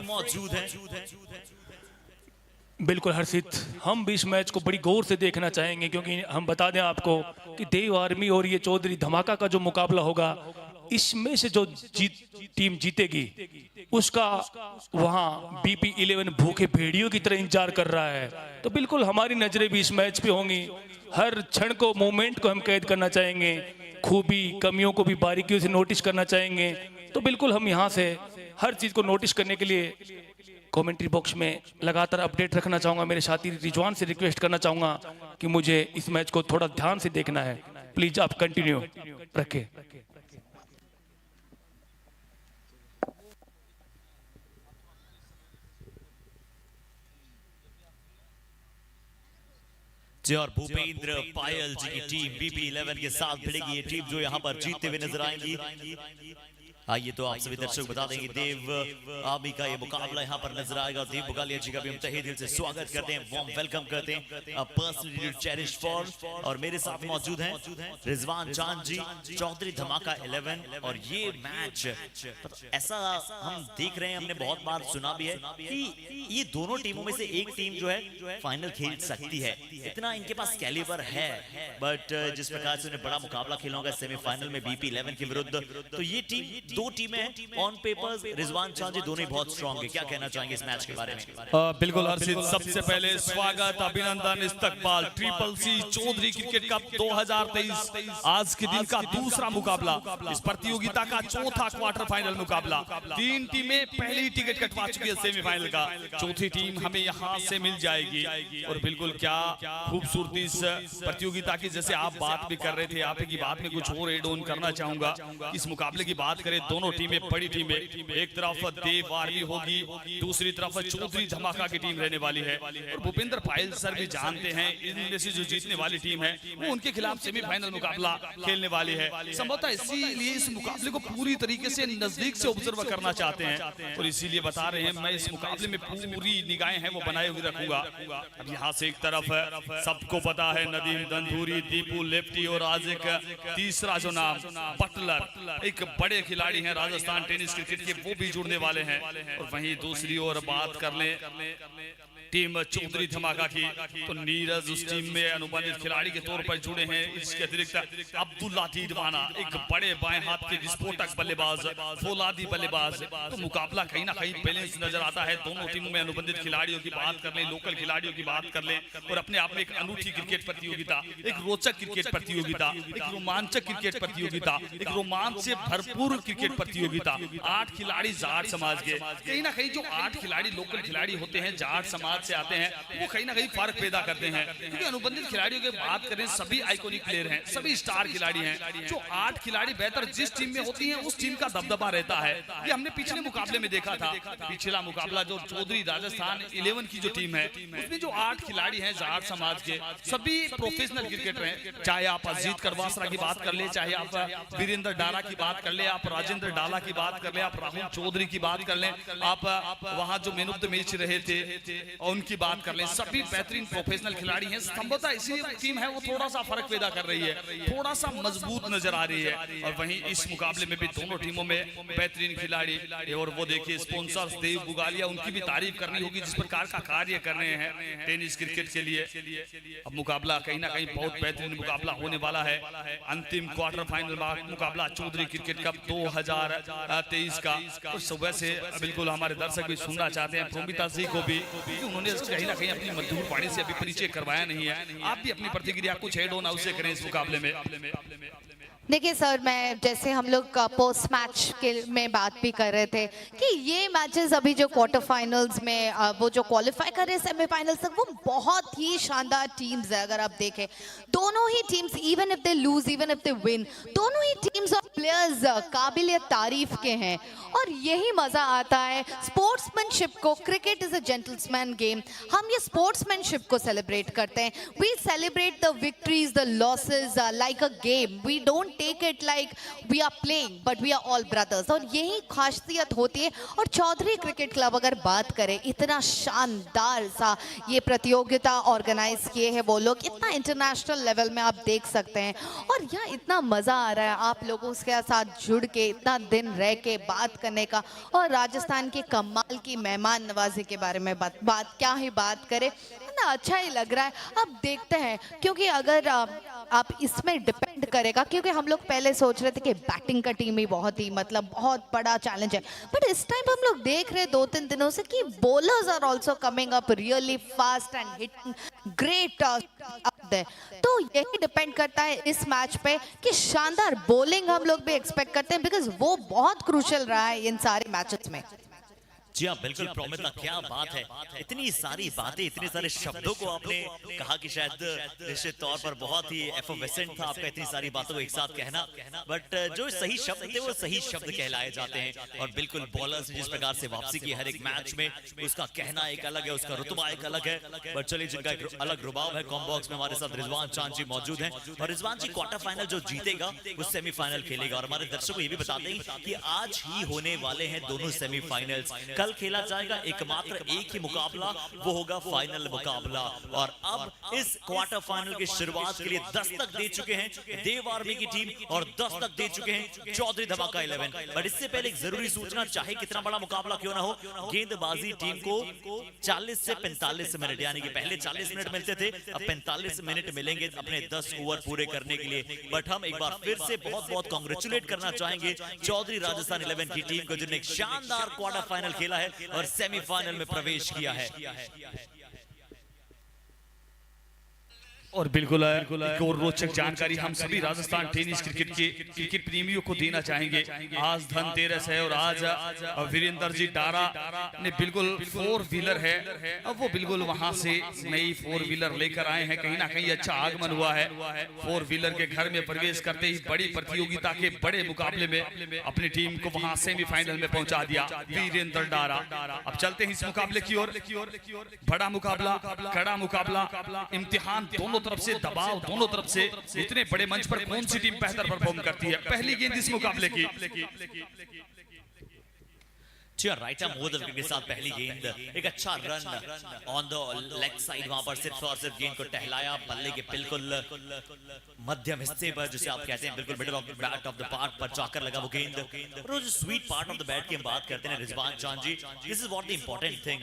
Frame मौजूद हैं। बिल्कुल हर्षित, हम भी इस मैच को बड़ी गौर से देखना चाहेंगे क्योंकि हम बता दें आपको कि देव आर्मी और ये चौधरी धमाका का जो मुकाबला होगा, इसमें से जो टीम जीतेगी उसका वहां BP11 भूखे भेड़ियों की तरह इंतजार कर रहा है। तो बिल्कुल हमारी नजरें भी इस मैच पे होंगी, हर क्षण को, मोमेंट को हम कैद करना चाहेंगे, खूबी कमियों को भी बारीकियों से नोटिस करना चाहेंगे। तो बिल्कुल हम यहाँ से हर चीज को नोटिस करने के लिए कमेंट्री बॉक्स में लगातार अपडेट रखना चाहूंगा। मेरे साथी रिजवान से रिक्वेस्ट करना चाहूंगा कि मुझे इस मैच को थोड़ा ध्यान से देखना है। प्लीज आप कंटिन्यू रखें। जी, और भूपेंद्र पायल जी की टीम BP11 के साथ भिड़ेगी। ये टीम जो यहाँ पर जीतते हुए नजर आएंगी। आइए तो आप सभी दर्शक बता देंगे देव आर्मी का ये मुकाबला यहाँ पर नजर आएगा। देव बुगालिया जी का भी हम तहे दिल से स्वागत करते हैं, वार्म वेलकम करते हैं, पर्सनली चेरिश फॉर। और मेरे साथ मौजूद हैं रिजवान चांद जी, चौधरी धमाका 11। और ये मैच ऐसा हम देख रहे हैं, हमने बहुत बार सुना भी है कि ये दोनों टीमों में से एक टीम जो है फाइनल खेल सकती है, इतना इनके पास कैलिबर है। बट जिस प्रकार से उन्हें बड़ा मुकाबला खेलना होगा सेमीफाइनल में BP11 के विरुद्ध, तो ये टीम, दो टीमें हैं ऑन पेपर्स। रिजवान चांद जी दोनों ही बहुत स्ट्रांग है, क्या कहना चाहेंगे इस मैच के बारे में? बिल्कुल हर्षित, सबसे पहले स्वागत, अभिनंदन, इस्तकबाल ट्रिपल-सी चौधरी क्रिकेट कप 2023 आज के दिन का दूसरा मुकाबला, इस प्रतियोगिता का चौथा क्वार्टर फाइनल मुकाबला। तीन टीमें पहली टिकट कटवा चुकी है सेमीफाइनल का, चौथी टीम हमें यहाँ से मिल जाएगी। और बिल्कुल क्या खूबसूरती इस प्रतियोगिता की, जैसे आप बात भी कर रहे थे, आप की बात में कुछ और एड ऑन करना चाहूंगा। इस मुकाबले की बात करें, दोनों टीमें बड़ी टीमें, एक तरफ देव आर्मी होगी, दूसरी तरफ चौधरी धमाका की टीम रहने वाली है। और भूपेंद्र पायल सर भी जानते हैं इनमें से जो जीतने वाली टीम है वो उनके खिलाफ सेमीफाइनल मुकाबला खेलने वाली है। संभवतः इसीलिए इस मुकाबले को पूरी तरीके से नजदीक से ऑब्जर्व करना चाहते हैं और इसीलिए बता रहे हैं मैं इस मुकाबले में पूरी निगाहें हैं वो बनाए हुए रखूंगा। अब यहाँ से एक तरफ सबको पता है नदीम दंधूरी, दीपू लेफ्टी, और आज एक तीसरा जो नाम बटलर, एक बड़े खिलाड़ी हैं राजस्थान टेनिस क्रिकेट के, वो भी जुड़ने वाले हैं। और वहीं दूसरी ओर बात कर ले टीम चौधरी धमाका की, तो नीरज उस टीम में अनुबंधित खिलाड़ी के तौर पर जुड़े हैं। इसके अतिरिक्त अब्दुल्ला दीवाना, एक बड़े बाएं हाथ के विस्फोटक बल्लेबाज, फौलादी बल्लेबाज। तो मुकाबला कहीं ना कहीं बैलेंस नजर आता है। दोनों टीमों में अनुबंधित खिलाड़ियों की बात कर लें, लोकल खिलाड़ियों की बात कर लें, और अपने आप में एक अनूठी क्रिकेट प्रतियोगिता, एक रोचक क्रिकेट प्रतियोगिता, एक रोमांचक क्रिकेट प्रतियोगिता, एक रोमांच से भरपूर क्रिकेट प्रतियोगिता। 8 खिलाड़ी जाट समाज के, कहीं ना कहीं जो 8 खिलाड़ी लोकल खिलाड़ी होते हैं, जाट समाज से आते हैं, वो कहीं ना कहीं फर्क पैदा करते हैं। क्योंकि अनुबंधित खिलाड़ियों की बात करें, सभी आइकॉनिक प्लेयर हैं, सभी स्टार खिलाड़ी हैं। जो 8 खिलाड़ी बेहतर जिस टीम में होती हैं उस टीम का दबदबा रहता है। ये हमने पिछले मुकाबले में देखा था। पिछला मुकाबला जो चौधरी राजस्थान 11 की जो टीम है, उसमें जो 8 खिलाड़ी हैं जाट समाज के, सभी प्रोफेशनल क्रिकेटर हैं। चाहे आप अजीत करवासरा की बात कर ले, चाहे आप वीरेंद्र डाला की बात कर ले, आप राजेंद्र डाला की बात कर ले, आप राहुल चौधरी की बात कर ले, आप वहां जो मैन ऑफ द मैच रहे थे उनकी बात कर लें, सभी बेहतरीन प्रोफेशनल खिलाड़ी हैं। संभवतः इसी टीम है वो थोड़ा सा फर्क पैदा कर रही है, थोड़ा सा मजबूत नजर आ रही है। और वहीं इस मुकाबले में भी दोनों टीमों में बेहतरीन खिलाड़ी, और वो देखिए स्पॉन्सर्स देव बुगालिया, उनकी भी तारीफ करनी होगी जिस प्रकार का कार्य कर रहे हैं टेनिस क्रिकेट के लिए। अब मुकाबला कहीं ना कहीं बहुत बेहतरीन मुकाबला होने वाला है। अंतिम क्वार्टर फाइनल मुकाबला चौधरी क्रिकेट कप 2023 का। तो सुबह से बिल्कुल हमारे दर्शक भी सुनना चाहते हैं प्रोमिता जी को भी, उन्होंने कहीं ना कहीं अपनी मधुर वाणी से अभी परिचय करवाया नहीं है। आप भी अपनी प्रतिक्रिया कुछ हेड ऑन अवश्य करें इस मुकाबले में। देखिए सर, मैं जैसे हम लोग पोस्ट मैच के में बात भी कर रहे थे कि ये मैचेस अभी जो क्वार्टर फाइनल्स में वो जो क्वालिफाई कर रहे हैं सेमीफाइनल्स तक, वो बहुत ही शानदार टीम्स है। अगर आप देखें दोनों ही teams, even if they lose, even if they win, दोनों ही टीम्स और प्लेयर्स काबिल तारीफ के हैं। और यही मजा आता है स्पोर्ट्समैनशिप को। Cricket is a gentleman game. हम ये स्पोर्ट्समैनशिप को सेलिब्रेट करते हैं। We celebrate the victories, the losses like a game. We don't don't take it like we are playing but we are all brothers, और यही खासियत होती है। और चौधरी क्रिकेट क्लब अगर बात करें, इतना शानदार सा ये प्रतियोगिता ऑर्गेनाइज किए हैं वो लोग, इतना इंटरनेशनल लेवल में आप देख सकते हैं। और यहाँ इतना मज़ा आ रहा है आप लोगों के साथ जुड़ के, इतना दिन रह के बात करने का। और राजस्थान की कमाल की मेहमान नवाजी के बारे में बात क्या ही बात करें, ना अच्छा ही लग रहा है। अब देखते हैं, क्योंकि अगर आप इसमें डिपेंड करेगा, क्योंकि हम लोग पहले सोच रहे थे कि बैटिंग का टीम ही बहुत ही मतलब बहुत बड़ा चैलेंज है, बट इस टाइम हम लोग देख रहे 2-3 दिनों से कि bowlers are also coming up really fast and hitting great up there. तो यही डिपेंड करता है इस मैच पे कि शानदार बॉलिंग हम लोग भी एक्सपेक्ट करते हैं, बिकॉज वो बहुत क्रूशियल रहा है इन सारे मैचेस में। जी हाँ, बिल्कुल प्रोमिता, क्या बात है, इतनी सारी बातें, इतने सारे शब्दों को आपने कहा कि शायद निश्चित तौर पर बहुत ही एफर्वेसेंट था आपका इतनी सारी बातों को एक साथ कहना, बट जो सही शब्द थे वो सही शब्द कहलाए जाते हैं। और बिल्कुल बॉलर्स ने जिस प्रकार से वापसी की हर एक मैच में, उसका कहना एक अलग है, उसका रुतबा एक अलग है। बट चलिए, जिनका एक अलग रुबाब है, कॉम बॉक्स में हमारे साथ रिजवान चांद जी मौजूद हैं, और रिजवान जी क्वार्टर फाइनल जो जीतेगा वो सेमीफाइनल खेलेगा। और हमारे दर्शकों को ये भी बता दें कि आज ही होने वाले हैं दोनों सेमीफाइनल्स, कल खेला जाएगा एकमात्र एक ही मुकाबला, वो होगा फाइनल मुकाबला। और अब इस क्वार्टर फाइनल की शुरुआत के लिए दस्तक दे चुके हैं देव आर्मी की टीम, और दस्तक दे चुके हैं चौधरी धमाका 11। बट इससे पहले एक जरूरी सूचना, चाहे कितना बड़ा मुकाबला क्यों ना हो, गेंदबाजी टीम को 40 से 45 मिनट, यानी कि पहले 40 मिनट मिलते थे, अब 45 मिनट मिलेंगे अपने 10 ओवर पूरे करने के लिए। बट हम एक बार फिर से बहुत बहुत कांग्रेचुलेट करना चाहेंगे चौधरी राजस्थान 11 की टीम को, जिन्होंने एक शानदार क्वार्टर फाइनल खेला है और सेमीफाइनल में प्रवेश किया है। और बिल्कुल एक और रोचक जानकारी हम सभी राजस्थान टेनिस क्रिकेट प्रेमियों को देना चाहेंगे। आज धनतेरस है और आज वीरेंद्र जी डारा ने बिल्कुल 4 व्हीलर है, अब वो बिल्कुल वहां से नई 4 व्हीलर लेकर आए हैं। कहीं ना कहीं अच्छा आगमन हुआ है। 4 व्हीलर के घर में प्रवेश करते ही बड़ी प्रतियोगिता के बड़े मुकाबले में अपनी टीम को वहां सेमीफाइनल में पहुंचा दिया वीरेंद्र डारा। अब चलते हैं इस मुकाबले की ओर। बड़ा मुकाबला, कड़ा मुकाबला, इम्तिहान, दोनों तरफ से दबाव, दोनों तरफ से। इतने बड़े मंच पर कौन सी टीम बेहतर परफॉर्म करती है? पहली गेंद इस मुकाबले की। Right arm over the wicket के साथ पहली गेंद, एक अच्छा run on the leg side, वहां पर सिर्फ और सिर्फ गेंद को टहलाया बल्ले के बिल्कुल मध्यम हिस्से पर, जिसे आप कहते हैं बिल्कुल middle of the bat of the park पर जाकर लगा वो गेंद। और वो जो sweet part of the bat की हम बात करते हैं Rizwan Chand ji, this is what the important thing.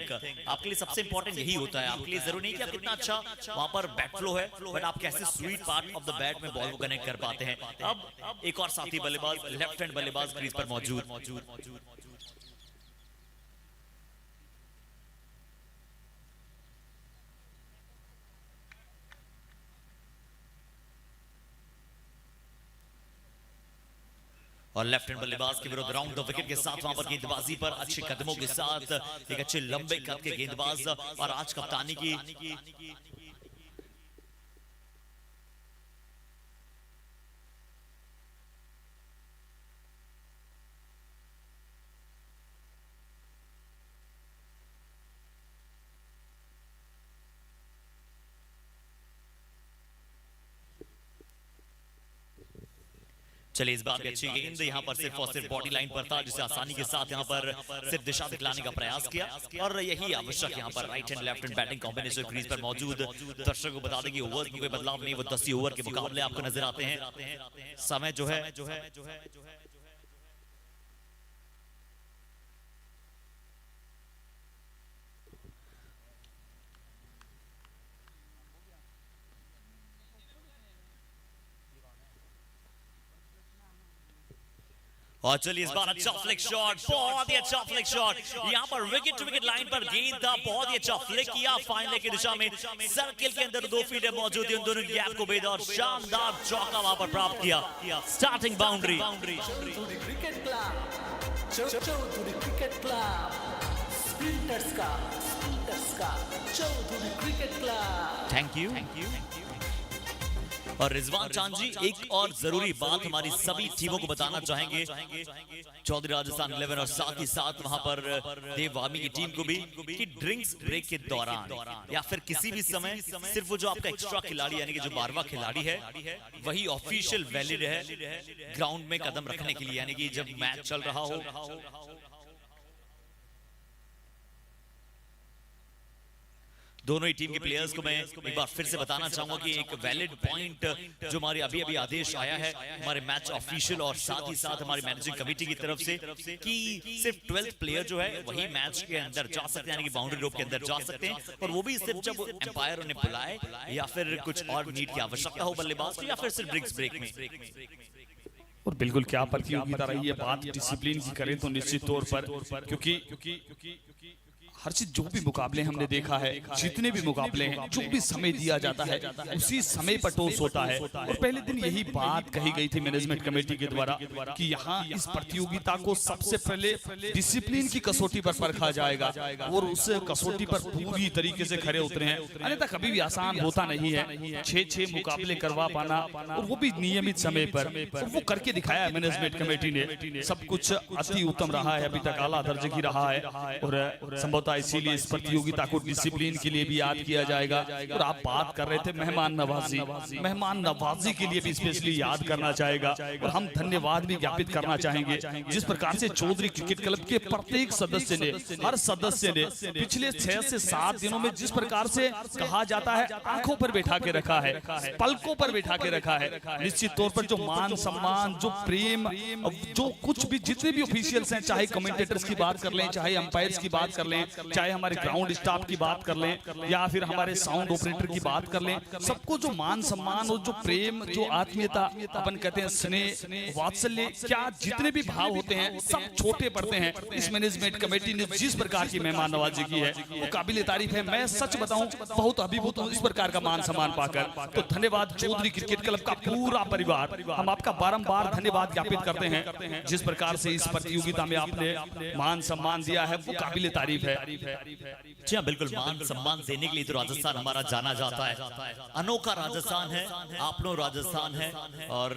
आपके लिए सबसे इंपॉर्टेंट यही होता है। आपके लिए जरूरी नहीं कि आप कितना अच्छा वहां पर बैट फ्लो है, बट आप कैसे sweet part of the bat में बॉल को कनेक्ट कर पाते हैं। अब एक और साथी बल्लेबाज, लेफ्ट हैंड बल्लेबाज क्रीज पर मौजूद। और लेफ्ट हैंड बल्लेबाज के विरुद्ध राउंड द विकेट के साथ वहां पर गेंदबाजी पर अच्छे कदमों के साथ एक अच्छे लंबे कद के गेंदबाज, और आज कप्तानी की चलिए, इस बार भी अच्छी गेंद यहाँ पर सिर्फ और सिर्फ बॉडी लाइन पर था, जिसे आसानी के साथ यहाँ पर सिर्फ दिशा दिखलाने का प्रयास किया। और यही आवश्यक यहाँ पर right hand left hand batting combination crease पर मौजूद। दर्शकों को बता दें कि ओवर में कोई बदलाव नहीं, वो 10 ही ओवर के मुकाबले आपको नजर आते हैं। समय जो है और चलिए इस बार अच्छा फ्लिक शॉट, बहुत ही अच्छा फ्लिक शॉट, यहाँ पर विकेट टू विकेट लाइन पर गेंद था, बहुत ही अच्छा फ्लिक किया फाइनल की दिशा में, सर्किल के अंदर 2 फील्डर मौजूद थे, उन दोनों की गैप को भेदा और शानदार चौका वहां पर प्राप्त किया। Starting boundary. Chaudhary cricket club, sprinters का Chaudhary cricket club. Thank you. और रिजवान चांद जी, एक और जरूरी बात हमारी सभी टीमों को बताना चाहेंगे, चौधरी राजस्थान 11 और साथ ही साथ वहां पर देव आर्मी की टीम को भी, कि ड्रिंक्स ब्रेक के दौरान या फिर किसी भी समय सिर्फ वो जो आपका एक्स्ट्रा खिलाड़ी यानी कि जो 12वां खिलाड़ी है वही ऑफिशियल वैलिड है ग्राउंड में कदम रखने के लिए, यानी कि जब मैच चल रहा हो। दोनों ही टीम के प्लेयर्स को मैं एक बार फिर से बताना चाहूंगा कि एक वैलिड पॉइंट जो हमारे अभी आदेश आया है हमारे मैच ऑफिशियल और साथ ही साथ हमारी मैनेजिंग कमेटी की तरफ से, कि सिर्फ 12th प्लेयर जो है वही मैच के अंदर जा सकते हैं, यानी कि बाउंड्री रोप के अंदर जा सकते हैं, और वो भी सिर्फ जब एम्पायर उन्हें बुलाए या फिर कुछ और नीड की आवश्यकता हो बल्लेबाज को, या फिर सिर्फ ड्रिंक्स ब्रेक में। और बिल्कुल क्या प्रतियोगिता रही है, बात डिसिप्लिन की करें तो निश्चित तौर पर, क्योंकि हर चीज जो भी मुकाबले हमने देखा है, जितने भी मुकाबले हैं, जो भी समय दिया जाता है उसी समय पर टॉस होता है। और पहले दिन यही बात कही गई थी मैनेजमेंट कमेटी के द्वारा कि यहाँ इस प्रतियोगिता को सबसे पहले डिसिप्लिन की कसौटी पर परखा जाएगा, और उस कसौटी पर पूरी तरीके से खड़े उतरे हैं। अन्यथा कभी भी आसान होता नहीं है 6 मुकाबले करवा पाना, और वो भी नियमित समय पर, और वो करके दिखाया है मैनेजमेंट कमेटी ने। सब कुछ अति उत्तम रहा है, अभी तक आला दर्जे की रहा है, और संभवतः इसीलिए इस प्रतियोगिता को डिसिप्लिन के लिए भी याद किया जाएगा। और आप बात कर रहे थे मेहमान नवाजी के लिए भी स्पेशली याद करना चाहेगा, और हम धन्यवाद भी ज्ञापित करना चाहेंगे जिस प्रकार से चौधरी क्रिकेट क्लब के प्रत्येक सदस्य ने, हर सदस्य ने पिछले 6 से 7 दिनों में जिस प्रकार से कहा जाता है आंखों पर बैठा के रखा है, पलकों पर बैठा के रखा है। निश्चित तौर पर जो मान सम्मान, जो प्रेम, जो कुछ भी जितने भी ऑफिशियल्स हैं, चाहे कमेंटेटर्स की बात कर लें, चाहे अंपायर्स की बात कर लें, चाहे हमारे ग्राउंड स्टाफ की बात कर लें, या फिर हमारे साउंड ऑपरेटर की बात कर लें, सबको जो मान सम्मान और जो प्रेम, जो आत्मीयता, अपन कहते हैं स्नेह, वात्सल्य, क्या जितने भी भाव होते हैं सब छोटे पड़ते हैं। इस मैनेजमेंट कमेटी ने जिस प्रकार की मेहमान नवाजी की है वो काबिल तारीफ है। मैं सच बताऊं बहुत अभिभूत हूं इस प्रकार का मान सम्मान पाकर। तो धन्यवाद चौधरी क्रिकेट क्लब का पूरा परिवार, हम आपका बारंबार धन्यवाद ज्ञापित करते हैं। जिस प्रकार से इस प्रतियोगिता में आपने मान सम्मान दिया है वो काबिल तारीफ है। जी हाँ, बिल्कुल मान सम्मान देने के लिए तो राजस्थान हमारा जाना जाता है। अनोखा राजस्थान है, आपनो राजस्थान है, और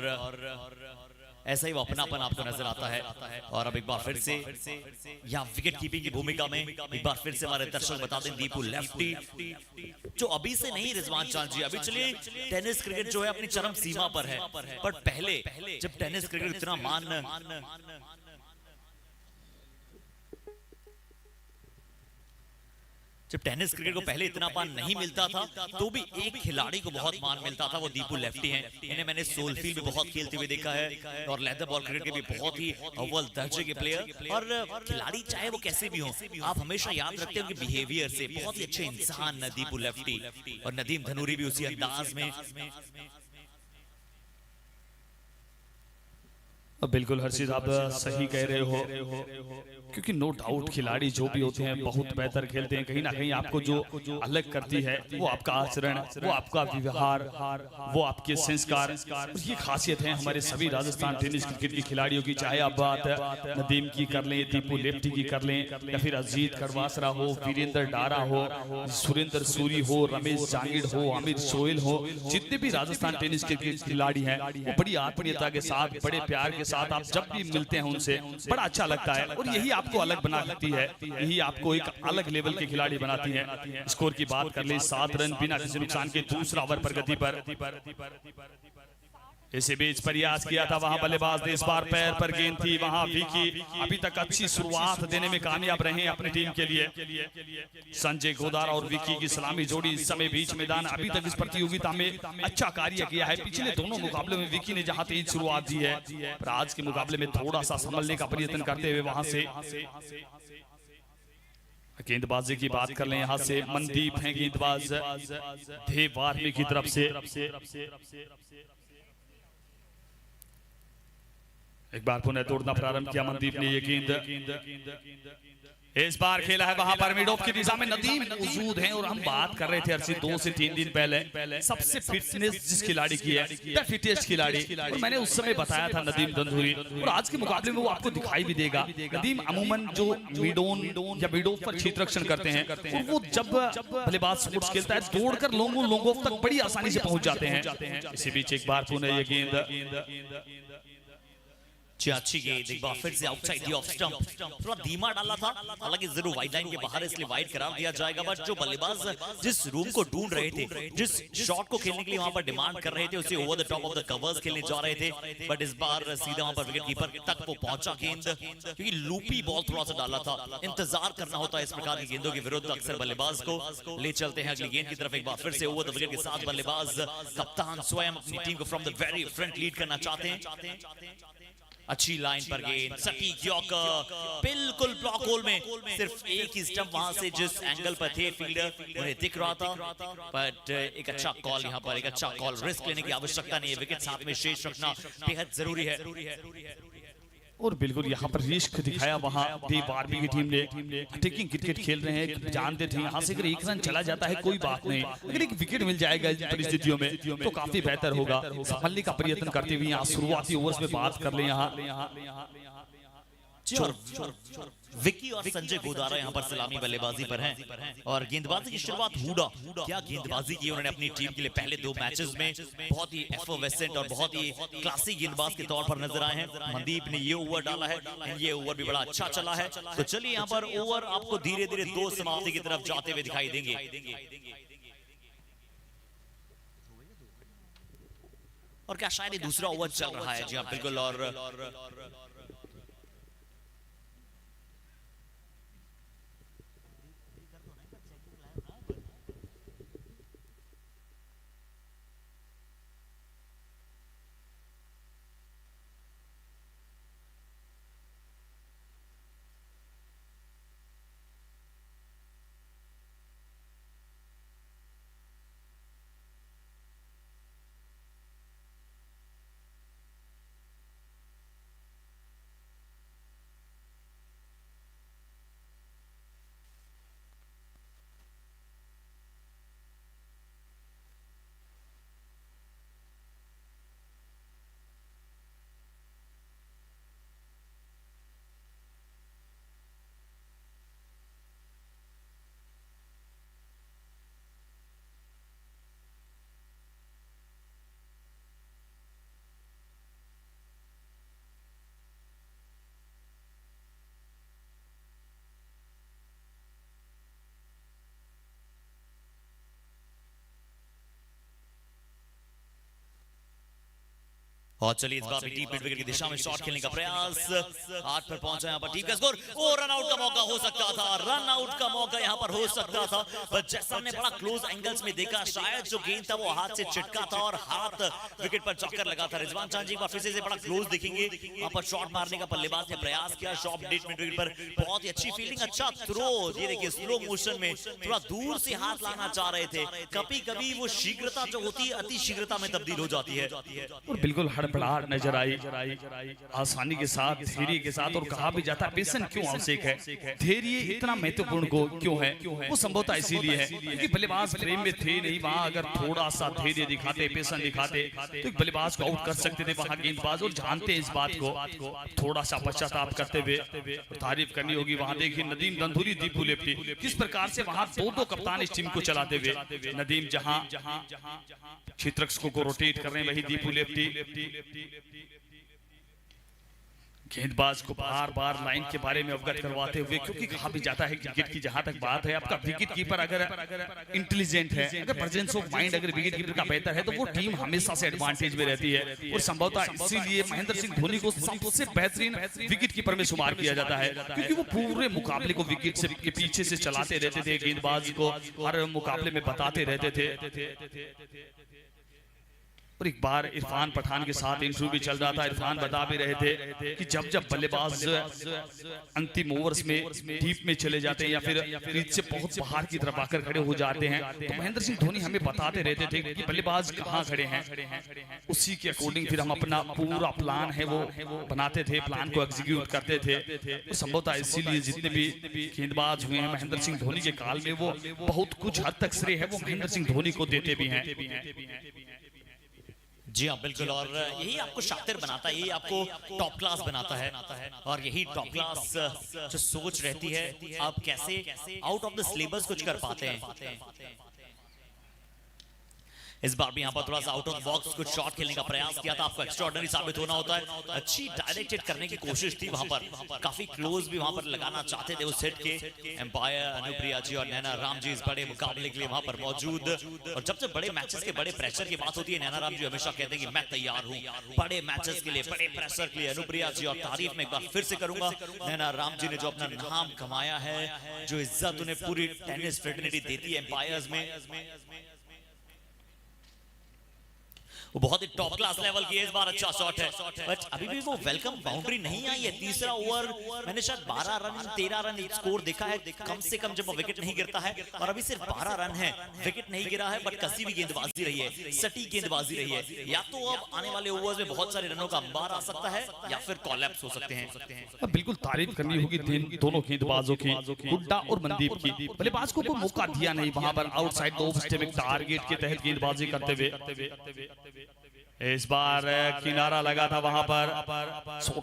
ऐसा ही वो अपनापन आपको नजर आता है। और अब एक बार फिर से यहाँ विकेट कीपिंग की भूमिका में एक बार फिर से हमारे दर्शक बता दें, दीपू लेफ्टी जो अभी से नहीं, रिजवान चांद जी अभी चलिए टेनिस क्रिकेट जो है अपनी चरम सीमा पर है, पर पहले जब टेनिस क्रिकेट इतना जब टेनिस क्रिकेट को पहले इतना मान नहीं मिलता था तो भी एक खिलाड़ी को बहुत मान मिलता था, वो दीपू लेफ्टी हैं। इन्हें मैंने सोलफील्ड में बहुत खेलते हुए देखा है, और लेदर बॉल क्रिकेट के भी बहुत ही अव्वल दर्जे के प्लेयर। और खिलाड़ी चाहे वो कैसे भी हो, आप हमेशा याद रखते हैं उनके बिहेवियर से, बहुत ही अच्छे इंसान दीपू लेफ्टी, और नदीम धनूरी भी उसी अंदाज में। बिल्कुल हर्षित, आप सही कह रहे हो, क्योंकि नो डाउट खिलाड़ी जो भी होते हैं बहुत बेहतर खेलते हैं। कहीं ना कहीं आपको जो अलग करती है वो आपका आचरण, वो आपका व्यवहार, वो आपके संस्कार, ये खासियत है हमारे सभी राजस्थान टेनिस क्रिकेट के खिलाड़ियों की। चाहे आप बात नदीम की कर लें, दीपू लेफ्टी की कर लें, या फिर अजीत खड़वासरा हो, वीरेंद्र डारा हो, सुरेंद्र सूरी हो, रमेश जांगिड़ हो, अमित सोहेल हो, जितने भी राजस्थान टेनिस के खिलाड़ी हैं वो बड़ी आत्मीयता के साथ, बड़े प्यार के साथ आप जब भी मिलते हैं उनसे बड़ा अच्छा लगता है। और यही आपको अलग बनाती है, यही आपको एक अलग लेवल के खिलाड़ी बनाती है। स्कोर की बात कर ले, 7 रन बिना किसी नुकसान के दूसरा ओवर प्रगति पर। इसी बीच प्रयास किया था वहां बल्लेबाज ने, इस बार पैर पर गेंद थी, वहां विकी अभी तक अच्छी शुरुआत देने में कामयाब रहे अपनी टीम के लिए। संजय गोदारा और विकी की सलामी जोड़ी इस समय बीच मैदान अभी तक इस प्रतियोगिता में अच्छा कार्य किया है। पिछले दोनों मुकाबले में विकी ने जहां तेज शुरुआत दी है, पर आज के मुकाबले में थोड़ा सा संभलने का प्रयत्न करते हुए वहां से गेंदबाजी की बात कर लें, यहाँ से मनदीप है गेंदबाज देव आर्मी की तरफ से। एक बार पुनः तोड़ना प्रारंभ किया मनदीप ने, ये गेंद इस बार खेला है वहां पर मिड ऑफ की दिशा में नदीम मौजूद हैं और हम बात कर रहे थे अर्शी 2 से 3 दिन पहले सबसे फिटनेस जिस खिलाड़ी की है द फिटेस्ट खिलाड़ी, और मैंने उस समय बताया था नदीम दंधूरी, और आज के मुकाबले में वो आपको दिखाई भी देगा। नदीम अमूमन जो मिडोन या मिड ऑफ पर क्षेत्र रक्षण करते हैं, और वो जब बल्लेबाज स्पोर्ट्स खेलता है दौड़कर लोंगों तक बड़ी आसानी से पहुंच जाते हैं। इसी बीच एक बार पुनः ये गेंद अच्छी गेंद, एक बार फिर से आउटसाइड द ऑफ स्टंप, थोड़ा धीमा डाला था, हालांकि जरूर वाइड लाइन के बाहर इसलिए वाइड करार दिया जाएगा। बट जो बल्लेबाज जिस रूम को ढूंढ रहे थे, जिस शॉट को खेलने के लिए वहां पर डिमांड कर रहे थे, उसे over the top of the covers खेलने जा रहे थे। बट इस बार सीधा वहां पर विकेट कीपर तक वो पहुंचा गेंद, क्योंकि लूपी बॉल थोड़ा सा डाला था। इंतजार करना होता है इस प्रकार की गेंदों के विरुद्ध अक्सर बल्लेबाज को। ले चलते हैं अगली गेंद की तरफ, एक बार फिर से ओवर द विकेट के साथ बल्लेबाज कप्तान स्वयं अपनी टीम को from the very front lead करना चाहते हैं। अच्छी लाइन पर गेंद, सटीक यॉर्कर, बिल्कुल ब्लॉक होल में, सिर्फ एक ही स्टंप वहां से जिस एंगल पर थे फील्डर उन्हें दिख रहा था। बट एक अच्छा कॉल यहाँ पर, एक अच्छा कॉल, रिस्क लेने की आवश्यकता नहीं है, विकेट साथ में शेष रखना बेहद जरूरी है। और बिल्कुल यहाँ पर रिस्क दिखाया वहाँ देव आर्मी की टीम ने। अटैकिंग क्रिकेट खेल रहे हैं, जानते थे यहाँ से अगर एक रन चला जाता है कोई बात नहीं, अगर एक विकेट मिल जाएगा इन परिस्थितियों में तो काफी बेहतर होगा। संभलने का प्रयत्न करते हुए यहाँ शुरुआती ओवर्स में बात कर ले यहाँ विकी और संजय गोदारा यहाँ पर सलामी बल्लेबाजी पर हैं, और गेंदबाजी की शुरुआत हुडा, क्या गेंदबाजी की उन्होंने अपनी टीम के लिए पहले 2 मैचेस में। बहुत ही एफर्वेसेंट और बहुत ही क्लासी गेंदबाज के तौर पर नजर आए हैं। मनदीप ने ये ओवर डाला है, ये ओवर भी बड़ा अच्छा चला है। तो चलिए यहाँ पर ओवर आपको धीरे धीरे 2 समाप्ति की तरफ जाते हुए दिखाई देंगे। और क्या शायद दूसरा ओवर चल रहा है? जी हाँ बिल्कुल। और चलिए इस बार भी डीप मिड विकेट की दिशा में शॉट खेलने का प्रयास, 8 पर पहुंचा यहाँ पर टीम का स्कोर। ओ रन आउट का मौका हो सकता था, रन आउट का मौका यहाँ पर हो सकता था, पर जैसा हमने बड़ा क्लोज एंगल्स में देखा, शायद जो गेंद था वो हाथ से चिटका था और हाथ विकेट पर चक्कर लगा था। रिजवान चांद जी एक बार फिर से बड़ा क्लोज दिखेंगे, वहां पर शॉट मारने का बल्लेबाज ने प्रयास किया। शॉट डीप मिड विकेट पर बहुत ही अच्छी फील्डिंग, अच्छा थ्रो, ये देखिए स्लो मोशन में थोड़ा दूर से हाथ लाना चाह रहे थे। कभी कभी वो शीघ्रता जो होती है अति शीघ्रता में तब्दील हो जाती है, और बिल्कुल हड़बड़ाहट नजर आई। आसानी के साथ, धैर्य के साथ, और कहा भी जाता है पेशेंस क्यों आवश्यक है, धैर्य इतना महत्वपूर्ण क्यों है, वो संभवतः इसीलिए है क्योंकि बल्लेबाज फ्रेम में थे नहीं। वहां अगर थोड़ा सा धैर्य दिखाते, पेशेंस दिखाते तो एक बल्लेबाज को आउट कर सकते थे वहां गेंदबाज, और जानते हैं इस बात को। थोड़ा सा पश्चाताप करते हुए तारीफ करनी होगी। वहां देखिए नदीम दंधूरी, दीपू लेफ्टी, किस प्रकार से वहां दो कप्तान इस टीम को चलाते हुए। नदीम जहां क्षेत्ररक्षकों को रोटेट कर रहे हैं, वही दीपू लेफ्टी गेंदबाज को बार बार लाइन के बारे में अवगत करवाते हुए, क्योंकि कहा भी जाता है क्रिकेट की जहां तक बात है, आपका विकेट कीपर अगर इंटेलिजेंट है, अगर प्रेजेंस ऑफ माइंड अगर विकेट कीपर का बेहतर है, तो वो टीम हमेशा से एडवांटेज में रहती है। और संभवतः इसीलिए महेंद्र सिंह धोनी को सबसे बेहतरीन विकेट कीपर में शुमार किया जाता है, क्योंकि वो पूरे मुकाबले को विकेट के पीछे से चलाते रहते थे, गेंदबाज को हर मुकाबले में बताते रहते थे। और एक बार इरफान पठान के साथ इंटरव्यू भी चल रहा था। इरफान बता भी रहे थे कि जब जब बल्लेबाज अंतिम ओवर्स में डीप में चले जाते हैं या फिर क्रीज से बहुत बाहर की तरफ आकर खड़े हो जाते हैं, तो महेंद्र सिंह धोनी हमें बताते रहते थे कि बल्लेबाज कहाँ खड़े हैं। उसी के अकॉर्डिंग फिर हम अपना पूरा प्लान है वो बनाते थे, प्लान को एग्जीक्यूट करते थे। तो संभवतः इसीलिए जितने भी गेंदबाज हुए हैं महेंद्र सिंह धोनी के काल में, वो बहुत कुछ हद तक श्रेय है वो महेंद्र सिंह धोनी को देते भी हैं। जी हाँ बिल्कुल, और यही आपको शातिर बनाता है, यही आपको टॉप क्लास बनाता है, और यही टॉप क्लास जो सोच रहती है आप कैसे आउट ऑफ द सिलेबस कुछ कर पाते हैं। इस बार भी यहाँ पर थोड़ा सा आउट ऑफ बॉक्स कुछ शॉट खेलने का प्रयास किया था, आपको एक्स्ट्राऑर्डिनरी साबित होना होता है। अच्छी डायरेक्टेड करने की कोशिश थी वहां पर, काफी क्लोज भी वहां पर लगाना चाहते थे उस हिट के। एम्पायर अनुप्रिया जी और नैना राम जी इस बड़े मुकाबले के लिए वहां पर मौजूद, और जब जब बड़े मैचेस के बड़े प्रेशर की बात होती है, नैना राम जी हमेशा कहते हैं कि मैं तैयार हूँ बड़े मैचेस के लिए, बड़े प्रेशर के लिए। अनुप्रिया जी, और तारीफ में एक बार फिर से करूंगा नैना राम जी ने जो अपना नाम कमाया है, जो इज्जत उन्हें पूरी टेनिस फ्रेटर्निटी देती है एम्पायर्स में, वो बहुत ही टॉप क्लास लेवल की है। इस बार अच्छा शॉट है, बट अभी भी वो वेलकम बाउंड्री नहीं आई है। तीसरा ओवर मैंने शायद 12 रन 13 रन स्कोर देखा है कम से कम जब वो विकेट नहीं गिरता है, और अभी सिर्फ 12 रन है, विकेट नहीं गिरा है, बट कसी भी गेंदबाजी रही है, सटीक गेंदबाजी रही है। या तो अब आने वाले ओवर्स में बहुत सारे रनों का अंबार आ सकता है या फिर कोलैप्स हो सकते हैं। बिल्कुल तारीफ करनी होगी दोनों गेंदबाजों की, हुड्डा और मनदीप की। बल्लेबाज को कोई मौका दिया नहीं वहां पर outside the off stump target के तहत गेंदबाजी करते हुए। इस बार किनारा लगा था वहां पर,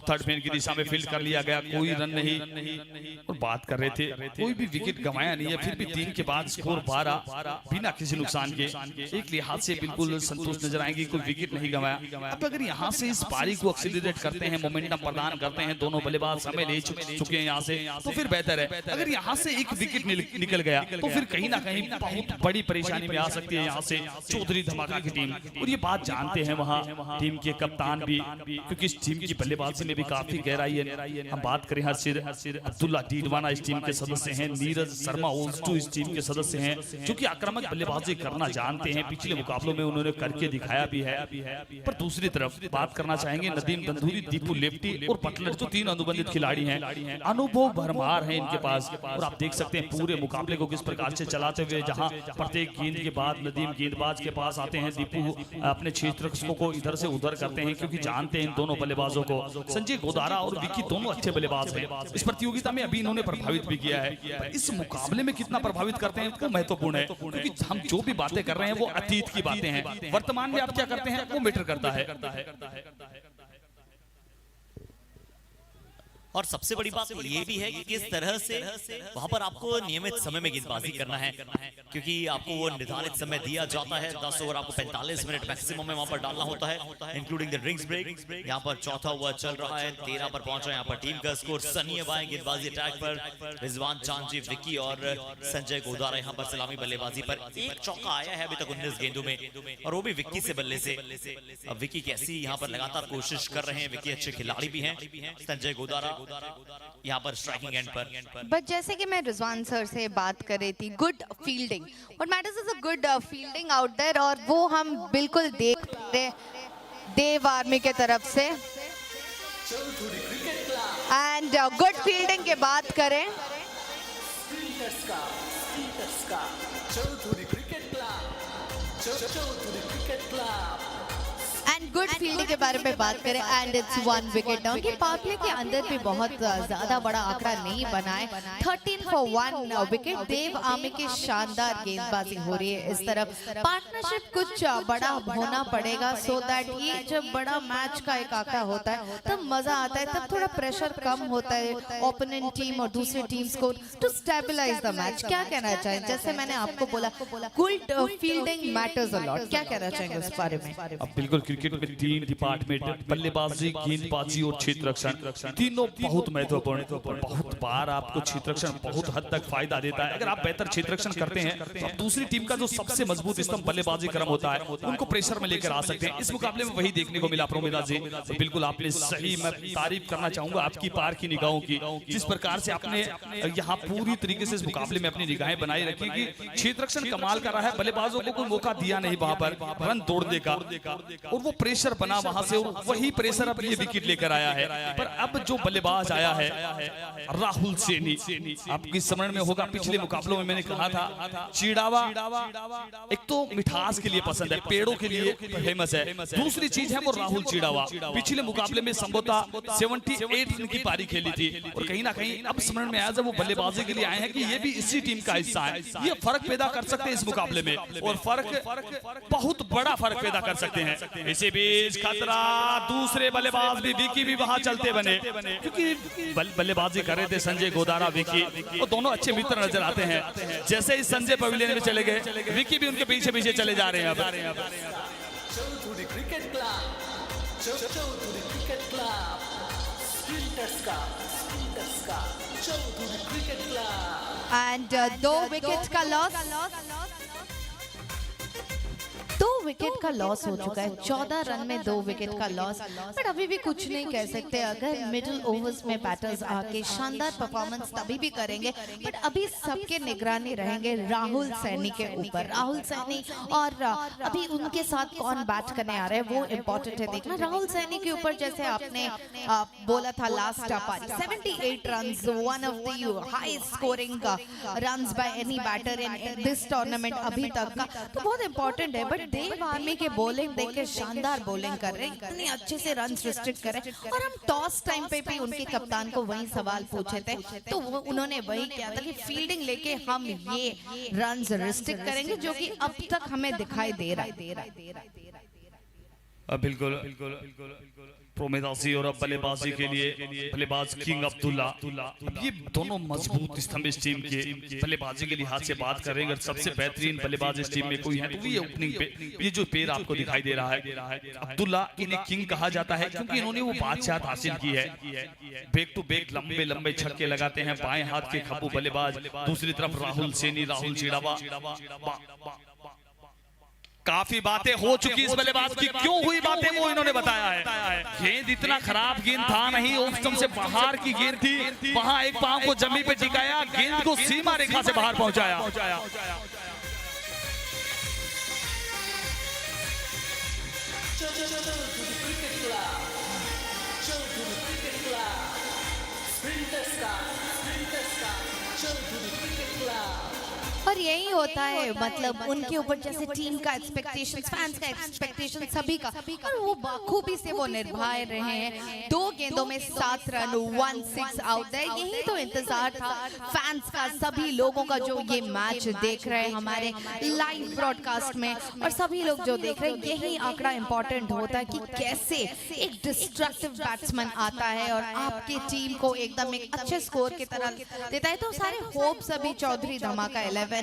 थर्ड मैन की दिशा में फील्ड कर लिया गया, कोई रन नहीं। और बात कर रहे थे कोई भी विकेट गंवाया नहीं है, फिर भी 3 के बाद स्कोर 12 बिना किसी नुकसान के। एक लिहाज से बिल्कुल संतुष्ट नजर आएंगे, कोई विकेट नहीं गंवाया। अब अगर यहाँ से इस पारी को एक्सीलरेट करते हैं, मोमेंटम प्रदान करते हैं, दोनों बल्लेबाज समय ले चुके हैं यहाँ से, तो फिर बेहतर है। अगर यहाँ से एक विकेट निकल गया तो फिर कहीं ना कहीं बहुत बड़ी परेशानी में आ सकती है यहाँ से चौधरी धमाका की टीम। और ये बात जानते हैं वहाँ टीम के कप्तान भी, क्योंकि इस टीम की बल्लेबाजी में भी काफी गहराई है। हम बात करें हर्षिद अब्दुल्ला डीडवाना इस टीम के सदस्य हैं, नीरज शर्मा ओल्स्टू इस टीम के सदस्य हैं, जो कि आक्रामक बल्लेबाजी करना जानते हैं। पिछले मुकाबलों में उन्होंने करके दिखाया भी है। पर दूसरी तरफ बात करना चाहेंगे नदीम दंधूरी, दीपू लेफ्टी और बटलर, जो 3 अनुबंधित खिलाड़ी हैं, अनुभव भरमार है इनके पास। और आप देख सकते हैं पूरे मुकाबले को किस प्रकार से चलाते हुए, जहां प्रत्येक गेंद के बाद नदीम गेंदबाज के पास आते हैं, दीपू अपने क्षेत्र को इधर से उधर करते हैं, क्योंकि जानते हैं इन दोनों बल्लेबाजों को। संजय गोदारा और विकी दोनों अच्छे बल्लेबाज हैं। इस प्रतियोगिता में अभी इन्होंने प्रभावित भी किया है। इस मुकाबले में कितना प्रभावित करते हैं वो महत्वपूर्ण है, क्योंकि हम जो भी बातें कर रहे हैं वो अतीत की बातें हैं। वर्तमान में आप क्या करते हैं वो मैटर करता है। और सबसे बड़ी बात ये भी है कि किस तरह से वहां पर आपको नियमित समय में गेंदबाजी करना है, क्योंकि आपको वो निर्धारित समय दिया जाता है। 10 ओवर आपको 45 मिनट मैक्सिमम में वहां पर डालना होता है, इंक्लूडिंग द ड्रिंक्स ब्रेक। यहाँ पर चौथा ओवर चल रहा है, 13 पर पहुंचा यहाँ पर टीम का स्कोर। सनी अबाई गेंदबाजी अटैक पर, रिजवान चांदजी, विकी और संजय गोदारा यहाँ पर सलामी बल्लेबाजी पर। एक चौका आया है अभी तक 19 गेंदों में, और वो भी विक्की से बल्ले से। अब विक्की कैसी यहाँ पर लगातार कोशिश कर रहे हैं, विक्की अच्छे खिलाड़ी भी हैं। संजय गोदारा यहाँ पर स्ट्राइकिंग एंड पर। बट जैसे कि मैं रिजवान सर से बात कर रही थी, good fielding, what matters is a good fielding out there, और वो हम बिल्कुल देख रहे देव आर्मी के तरफ से। एंड गुड फील्डिंग की बात करें, Chaudhary cricket club and good fielding के बारे में बात करें, एंड इट्स 1 विकेट डाउन। ये पावर प्ले के अंदर भी बहुत ज्यादा बड़ा आंकड़ा नहीं बना है, 13 for 1 विकेट। देव आर्मी की शानदार गेंदबाजी हो रही है इस तरफ। पार्टनरशिप कुछ बड़ा होना पड़ेगा, सो दैट ये जब बड़ा मैच का एक आंकड़ा होता है तब मजा आता है, तब थोड़ा प्रेशर कम होता है ओपोनेंट टीम और दूसरी टीम्स को, टू स्टेबलाइज द मैच। क्या कहना चाहें, जैसे मैंने आपको बोला good fielding matters a lot, क्या कहना चाहेंगे उस बारे में? अब बिल्कुल क्रिकेट क्रिकेट में 3 डिपार्टमेंट, बल्लेबाजी, गेंदबाजी और क्षेत्र रक्षण, तीनों बहुत महत्वपूर्ण। बहुत बार आपको क्षेत्र रक्षण बहुत हद तक फायदा देता है। अगर आप बेहतर क्षेत्र रक्षण करते हैं तो आप दूसरी टीम का जो सबसे मजबूत स्तंभ बल्लेबाजी क्रम होता है उनको प्रेशर में लेकर आ सकते हैं। इस मुकाबले में वही देखने को मिला प्रोमेदा जी। तो बिल्कुल आपने सही, मैं तारीफ करना चाहूंगा आपकी पार की निगाहों की, जिस प्रकार से आपने यहाँ पूरी तरीके से इस मुकाबले में अपनी निगाहें बनाई रखी कि क्षेत्र रक्षण कमाल कर रहा है, बल्लेबाजों को कोई मौका दिया नहीं वहां पर रन तोड़ने का, और वो प्रेशर बना वहां से, और वही प्रेशर अब ये विकेट लेकर आया है। पर अब जो बल्लेबाज आया है राहुल सैनी, आपकी स्मरण में होगा पिछले मुकाबलों में मैंने कहा था चिड़ावा एक तो मिठास के लिए पसंद है, पेड़ों के लिए फेमस है, दूसरी चीज है वो राहुल चिड़ावा। पिछले मुकाबले में संभवतः 78 रन की पारी खेली थी, और कहीं ना कहीं अब स्मरण में आया जब वो बल्लेबाजी के लिए आए हैं कि ये भी इसी टीम का हिस्सा है, ये फर्क पैदा कर सकते हैं इस मुकाबले में, और फर्क बहुत बड़ा फर्क पैदा कर सकते हैं। इसी बीच खतरा, दूसरे बल्लेबाज भी विकी भी वहां चलते बने, क्योंकि बल्लेबाजी कर रहे थे संजय गोदारा विकी, वो दोनों अच्छे मित्र नजर आते हैं। जैसे ही संजय पवेलियन में चले गए विकी भी उनके पीछे पीछे चले जा रहे हैं। Chaudhary cricket club, Chaudhary cricket club, sprinters का Chaudhary cricket club. And 2 wicket का लॉस, 2 विकेट का लॉस हो चुका है। 14 रन में 2 विकेट का लॉस, बट अभी भी कुछ नहीं कह सकते। अगर मिडिल ओवर्स में बैटर्स आके शानदार परफॉर्मेंस तभी भी करेंगे, बट अभी सबके निगरानी रहेंगे राहुल सैनी के ऊपर। राहुल सैनी और अभी उनके साथ कौन बैट करने आ रहे हैं वो इम्पोर्टेंट है देखना। राहुल सैनी के ऊपर जैसे आपने बोला था लास्ट पारी 78 runs, one of the highest scoring runs by any batter in this tournament अभी तक का, तो बहुत इंपॉर्टेंट है। बट देव आर्मी के बॉलिंग देख के शानदार बॉलिंग कर रहे हैं, इतने अच्छे से रन रिस्ट्रिक्ट कर रहे हैं। और हम टॉस टाइम पे भी उनके कप्तान को वही सवाल पूछे थे, तो वो उन्होंने वही किया था कि फील्डिंग लेके हम ये रन रिस्ट्रिक्ट करेंगे, जो कि अब तक हमें दिखाई दे रहा है। बिल्कुल प्रोमेदासी और अब बल्लेबाजी के लिए बल्लेबाज किंग अब्दुल्ला। अब ये दोनों मजबूत स्तंभ इस टीम के बल्लेबाजी के लिहाज से बात कर रहे हैं। अगर सबसे बेहतरीन बल्लेबाज इस टीम में कोई है तो ये ओपनिंग पे ये जो पेयर आपको दिखाई दे रहा है अब्दुल्ला, इन्हें किंग कहा जाता है क्योंकि इन्होंने वो बादशाह हासिल की है। बैक टू बैक लंबे लंबे छक्के लगाते हैं बाएं हाथ के खब्बू बल्लेबाज। दूसरी तरफ राहुल सैनी, राहुल चिड़ावा। काफी बातें हो चुकी इस बल्लेबाज की, क्यों हुई बातें वो इन्होंने बताया है। गेंद इतना खराब गेंद था नहीं, ऑफ से बाहर की गेंद थी, वहां एक पांव को जमीन पे टिकाया, गेंद को सीमा रेखा से बाहर पहुंचाया। और यही होता है, मतलब उनके ऊपर जैसे टीम का एक्सपेक्टेशन, फैंस का एक्सपेक्टेशन, सभी का, और वो बाखूबी से वो निभाए रहे हैं। 2 गेंदों में 7 रन, 1 6 आउट है। यही तो इंतजार था फैंस का, सभी लोगों का जो ये मैच देख रहे हैं हमारे लाइव ब्रॉडकास्ट में, और सभी लोग जो देख रहे हैं, यही आंकड़ा इंपॉर्टेंट होता है कि कैसे एक डिस्ट्रक्टिव बैट्समैन आता है और आपकी टीम को एकदम एक अच्छे स्कोर की तरह देता है। तो सारे होप्स अभी चौधरी धमाका 11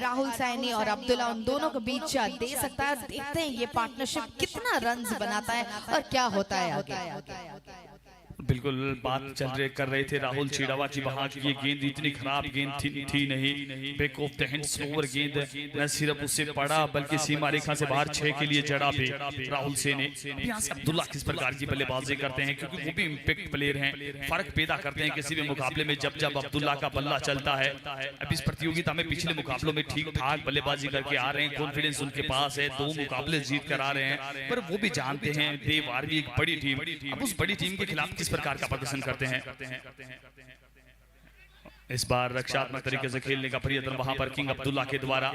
राहुल सैनी और अब्दुल्ला उन दोनों के बीच दे सकता है। देखते हैं ये पार्टनरशिप कितना रन्स बनाता है और क्या होता है आगे। बिल्कुल बात कर रहे थे राहुल चिड़ावा की, वहां की ये गेंद इतनी खराब गेंद थी नहीं, back of the hand slower गेंद न सिर्फ उससे पड़ा बल्कि सीमा रेखा से बाहर 6 के लिए जड़ा भी राहुल सैनी। यहाँ से अब्दुल्ला किस प्रकार की बल्लेबाजी करते हैं, क्योंकि वो भी इम्पैक्ट प्लेयर हैं, फर्क पैदा करते हैं किसी भी मुकाबले में जब जब अब्दुल्ला का बल्ला चलता है। अब इस प्रतियोगिता में पिछले मुकाबलों में ठीक ठाक बल्लेबाजी करके आ रहे हैं, कॉन्फिडेंस उनके पास है, 2 मुकाबले जीत कर आ रहे हैं। पर वो भी जानते हैं देव आर्मी एक बड़ी टीम, अब उस बड़ी टीम के खिलाफ किस प्रकार का प्रदर्शन करते हैं। इस बार रक्षात्मक तरीके से खेलने का प्रयत्न वहां पर किंग अब्दुल्ला के द्वारा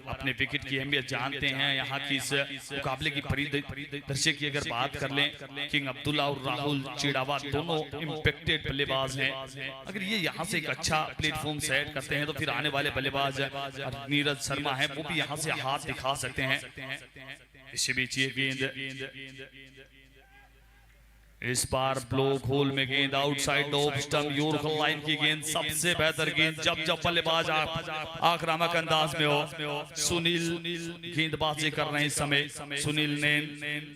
अपने विकेट की अहमियत जानते हैं। यहाँ की इस मुकाबले की परिदृश्य की अगर बात कर लें, किंग अब्दुल्ला और राहुल चिड़ावा दोनों इम्पैक्टेड बल्लेबाज हैं। अगर ये यहाँ से एक अच्छा प्लेटफॉर्म सेट करते हैं तो फिर आने वाले बल्लेबाज नीरज शर्मा है वो भी यहाँ से हाथ दिखा सकते हैं। इसी बीच ये गेंद इस बार ब्लॉक होल में गेंद आउटसाइड ऑफ स्टंप यूर्कल लाइन की गेंद सबसे बेहतर गेंद जब बल्लेबाज आक्रामक अंदाज में हो। सुनील गेंदबाजी कर रहे हैं इस समय। सुनील ने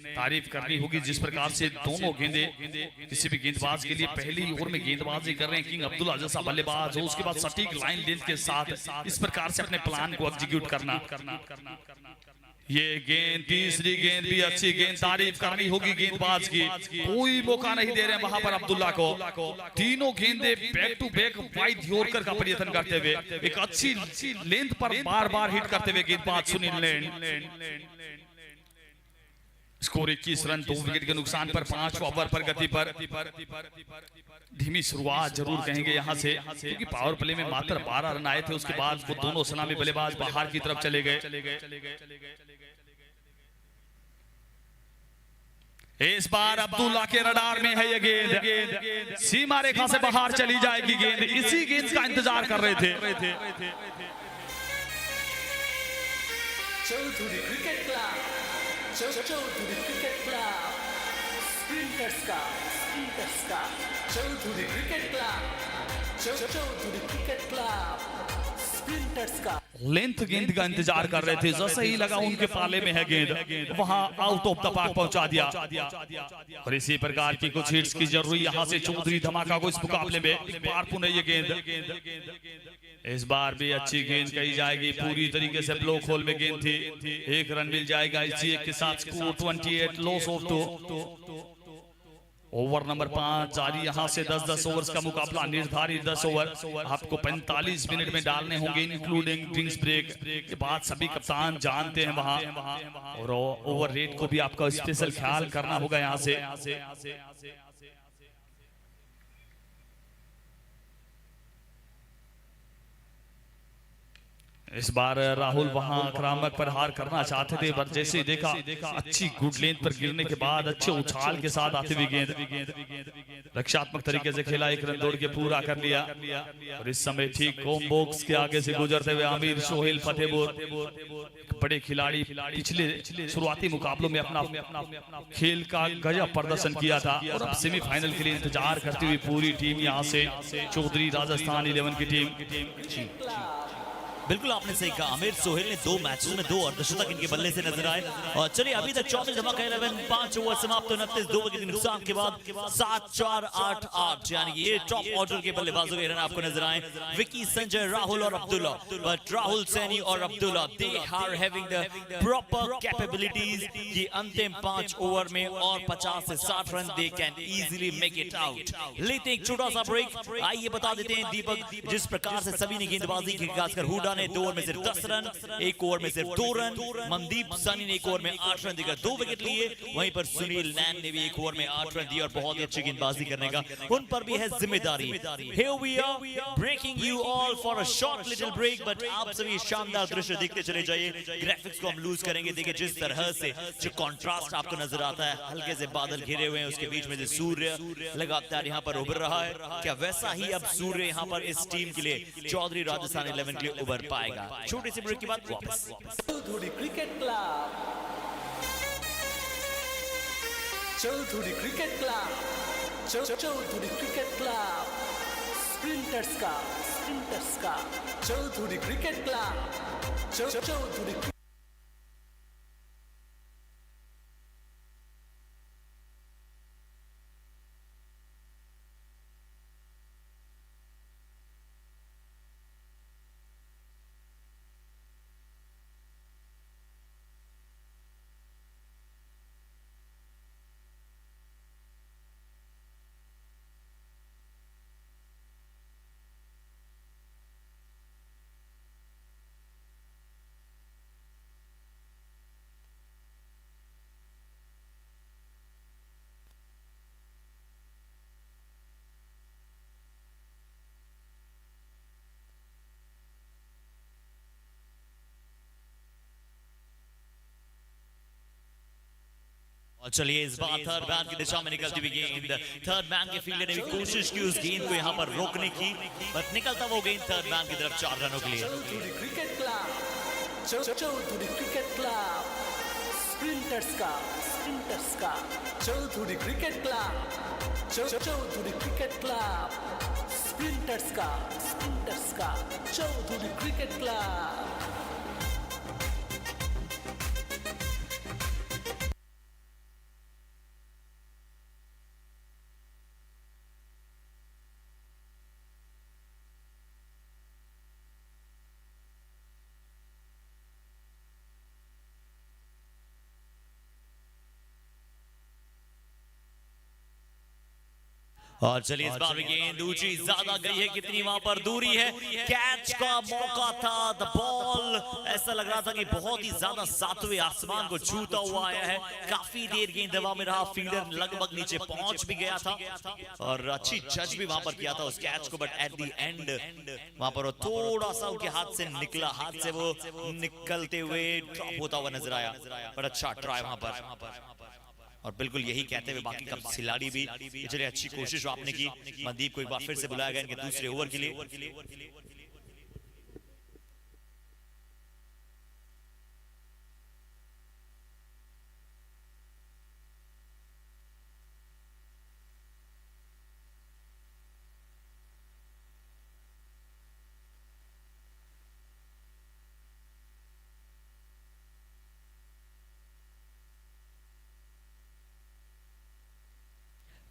तारीफ करनी होगी जिस प्रकार से दोनों गेंदे किसी भी गेंदबाज के लिए पहली ओवर में गेंदबाजी कर रहे हैं। किंग अब्दुल्ला जैसा बल्लेबाज हो उसके बाद सटीक लाइन लेंथ के साथ इस प्रकार से अपने प्लान को एग्जीक्यूट करना। ये गेंद तीसरी गेंद भी अच्छी गेंद, तारीफ करनी होगी गेंदबाज की। कोई मौका नहीं दे रहे हैं वहां पर अब्दुल्ला को। तीनों गेंदे back to back wide yorker का प्रयत्न करते हुए एक अच्छी लेंथ पर बार बार हिट करते हुए गेंदबाज सुनील ने। स्कोर 21 रन, 2 विकेट के नुकसान पर 5 ओवर पर गति पर। धीमी शुरुआत जरूर कहेंगे यहां से क्योंकि पावर प्ले में मात्र 12 रन आए थे। उसके बाद वो दोनों सलामी बल्लेबाज बाहर की तरफ चले गए। इस बार अब्दुल्ला के रडार में है ये गेंद, सीमा रेखा से बाहर चली जाएगी गेंद। इसी गेंद का इंतजार कर रहे थे। Chaudhary cricket club, Chaudhary cricket club, sprinters का Chaudhary cricket club, Chaudhary cricket club, sprinters का। लेंथ गेंद का इंतजार कर रहे थे, जैसे ही लगा उनके पाले में है गेंद वहां आउट ऑफ द पार्क पहुंचा दिया। और इसी प्रकार की कुछ हिट्स की जरूरी यहां से चौधरी धमाका को इस मुकाबले में एक बार पुनः ये गेंद। इस बार भी अच्छी गेंद कही जाएगी, पूरी तरीके से ब्लॉक होल में गेंद थी। 1 रन मिल जाएगा इसी एक के साथ। Score 28, loss of 2। Over number 5 जारी। यहां से 10-10 ओवर्स का मुकाबला निर्धारित 10 ओवर आपको 45 मिनट में डालने होंगे इंक्लूडिंग ड्रिंक्स ब्रेक। के बाद सभी कप्तान जानते हैं वहां। और ओवर रेट को भी आपका स्पेशल ख्याल करना होगा यहां से। इस बार राहुल वहां आक्रामक पर हार करना चाहते थे पर जैसे देखा अच्छी गुड लेंथ पर गिरने के बाद अच्छे उछाल के साथ आती हुई गेंद रक्षात्मक तरीके से खेला। 1 रन दौड़ के पूरा कर लिया। और इस समय ठीक होम बॉक्स के आगे से गुजरते हुए आमिर सोहेल फतेहपुर, बड़े खिलाड़ी, पिछले शुरुआती मुकाबलों में अपना खेल का गजब प्रदर्शन किया था। और अब सेमीफाइनल के लिए इंतजार करती हुई पूरी टीम यहाँ से चौधरी राजस्थान 11 की टीम। बिल्कुल आपने सही कहा, आमिर सोहेल ने 2 मैचेस में 2 अर्धशतक इनके बल्ले से नजर आए। और चलिए अभी तक 24 धमाका 11, 5 ओवर समाप्त, 29 2 विकेट के नुकसान के बाद 7-4-8-8 यानी कि ये टॉप ऑर्डर के बल्लेबाजों के रन आपको नजर आए। विकी, संजय, राहुल और अब्दुल्ला। बट राहुल, सैनी और Abdullah they are having the proper capabilities कि अंतिम 5 ओवर में और 50 से 60 run they can easily make it out. लेते एक छोटा सा ब्रेक। आइए बता देते हैं दीपक, जिस प्रकार से सभी ने गेंदबाजी की, खासकर हुडा ने 2 ओवर में सिर्फ 10 रन, 1 ओवर में सिर्फ 2 रन, मनदीप सानी ने 1 ओवर में 8 रन देकर 2 विकेट लिए। वहीं पर सुनील नैन ने भी 1 ओवर में 8 रन दिए और बहुत ही अच्छी गेंदबाजी करने का उन पर भी है जिम्मेदारी। Here we are breaking you all for a short little break, but आप सभी शानदार दृश्य देखते चले जाइए। ग्राफिक्स को हम लूज करेंगे। देखिए जिस तरह से जो कंट्रास्ट आपको नजर आता है, हल्के से बादल घिरे हुए हैं, उसके बीच में से सूर्य लगातार यहाँ पर उभर रहा है। क्या वैसा ही अब सूर्य यहाँ पर इस टीम के लिए, चौधरी राजस्थान 11 के लिए उभर पाएगा? छोटी सी ब्रेक के बाद वापस। Chaudhary cricket club, Chaudhary cricket club, Chaudhary cricket club, sprinters का चौधरी क्रिकेट क्लब, चौधरी। चलिए इस बार थर्ड मैन की दिशा में निकलती हुई गेंद, थर्ड मैन के फील्डर ने भी कोशिश की उस गेंद को यहाँ पर रोकने की, बट निकलता वो गेंद थर्ड मैन की तरफ 4 रनों के लिए। Chaudhary cricket club, Chaudhary cricket club, sprinters का Chaudhary cricket club Chaudhary cricket club sprinters का चौधरी क्रिकेट क्लब। और चलिए इस बार भी गेंद ऊंची ज्यादा गई है, कितनी वहां पर दूरी है, कैच का मौका था, द बॉल ऐसा लग रहा था कि बहुत ही ज्यादा सातवें आसमान को छूता हुआ आया है, काफी देर गेंद हवा में रहा, फील्डर लगभग नीचे पहुंच भी गया था और अच्छी जज भी वहां पर किया था उस कैच को, बट एट द एंड वहां पर वो थोड़ा सा उनके हाथ से निकला, हाथ से वो निकलते हुए ड्रॉप होता हुआ नजर आया, बड़ा अच्छा ट्राई वहां पर। और बिल्कुल यही कहते हुए बाकी का खिलाड़ी भी, चलिए अच्छी कोशिश आपने की, मनदीप को एक बार फिर से बुलाया गया इनके दूसरे ओवर के लिए।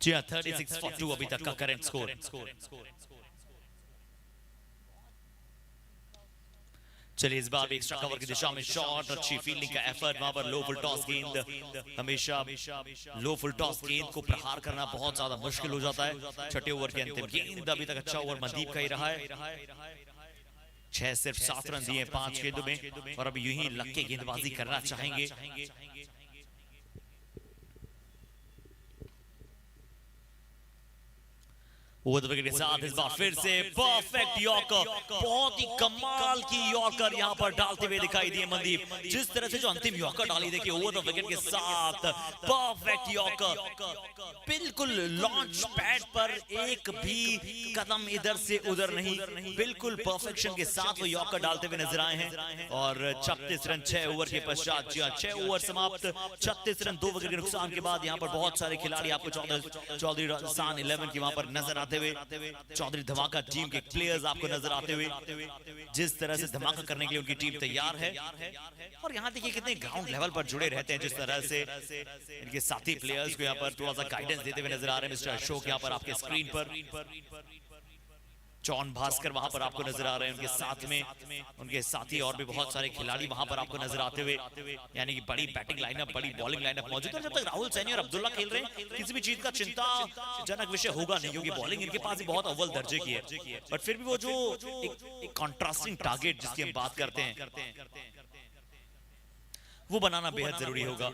जी हाँ, 36 for 2 अभी तक का करंट स्कोर। चलिए इस बार भी एक्स्ट्रा कवर की दिशा में शॉट, अच्छी फील्डिंग का एफर्ट, वहां पर लो फुल टॉस गेंद, हमेशा लो फुल टॉस गेंद को प्रहार करना बहुत ज्यादा मुश्किल हो जाता है। छठे ओवर के अंतिम गेंद, अभी तक अच्छा ओवर मनदीप का ही रहा है, 6 सिर्फ 7 रन दिए 5 गेंदों में, और अभी यूं ही लग के गेंदबाजी करना चाहेंगे। के साथ इस बार फिर से परफेक्ट यॉर्कर, बहुत ही कमाल की यॉर्कर यहां पर डालते हुए दिखाई दिए मनदीप, जिस तरह से जो अंतिम यॉर्कर डाली, देखिए ओवर द विकेट के साथ परफेक्ट यॉर्कर, बिल्कुल लॉन्च पैड पर एक भी कदम इधर से उधर नहीं, बिल्कुल परफेक्शन के साथ वो यॉर्कर डालते हुए नजर आए हैं। और 36 रन 6 ओवर के पश्चात, 6 ओवर समाप्त, 36 रन 2 विकेट के नुकसान के बाद यहाँ पर बहुत सारे खिलाड़ी आपको चौधरी राजस्थान 11 की वहां पर नजर आते हुए, चौधरी धमाका टीम के प्लेयर्स आपको नजर आते हुए, जिस तरह से धमाका करने के लिए उनकी टीम तैयार है। और यहाँ देखिए कितने ग्राउंड लेवल पर जुड़े रहते हैं, जिस तरह से इनके साथी प्लेयर्स को यहाँ पर थोड़ा सा गाइडेंस देते हुए नजर आ रहे हैं मिस्टर अशोक यहाँ पर आपके स्क्रीन पर, जॉन भास्कर वहां पर आपको नजर आ रहे हैं, उनके साथ में उनके साथी और भी बहुत सारे खिलाड़ी वहां पर आपको नजर आते हुए, यानी कि बड़ी बैटिंग लाइनअप, बड़ी बॉलिंग लाइनअप मौजूद है। जब तक राहुल सैनी और अब्दुल्ला खेल रहे हैं, किसी भी चीज का चिंताजनक विषय होगा नहीं, क्योंकि बॉलिंग इनके पास भी बहुत अव्वल दर्जे की है, बट फिर भी वो जो एक कॉन्ट्रास्टिंग टारगेट जिसकी हम बात करते हैं, वो बनाना बेहद जरूरी होगा।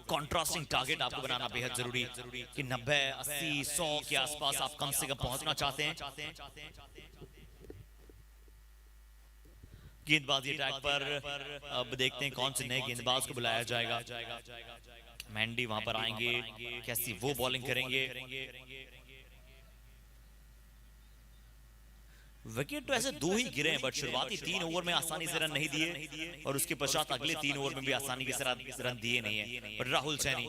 कॉन्ट्रास्टिंग टारगेट आपको बनाना बेहद जरूरी कि 90, 80, 100 के आसपास आप कम से कम पहुंचना चाहते हैं। गेंदबाजी अटैक पर अब देखते हैं कौन से नए गेंदबाज को बुलाया जाएगा। मैंडी वहां पर आएंगे, कैसी वो बॉलिंग करेंगे। विकेट तो ऐसे 2 ही गिरे हैं, बट शुरुआती 3 ओवर में आसानी से रन नहीं दिए, और उसके पश्चात अगले 3 ओवर में भी आसानी के साथ रन दिए नहीं है। और राहुल सैनी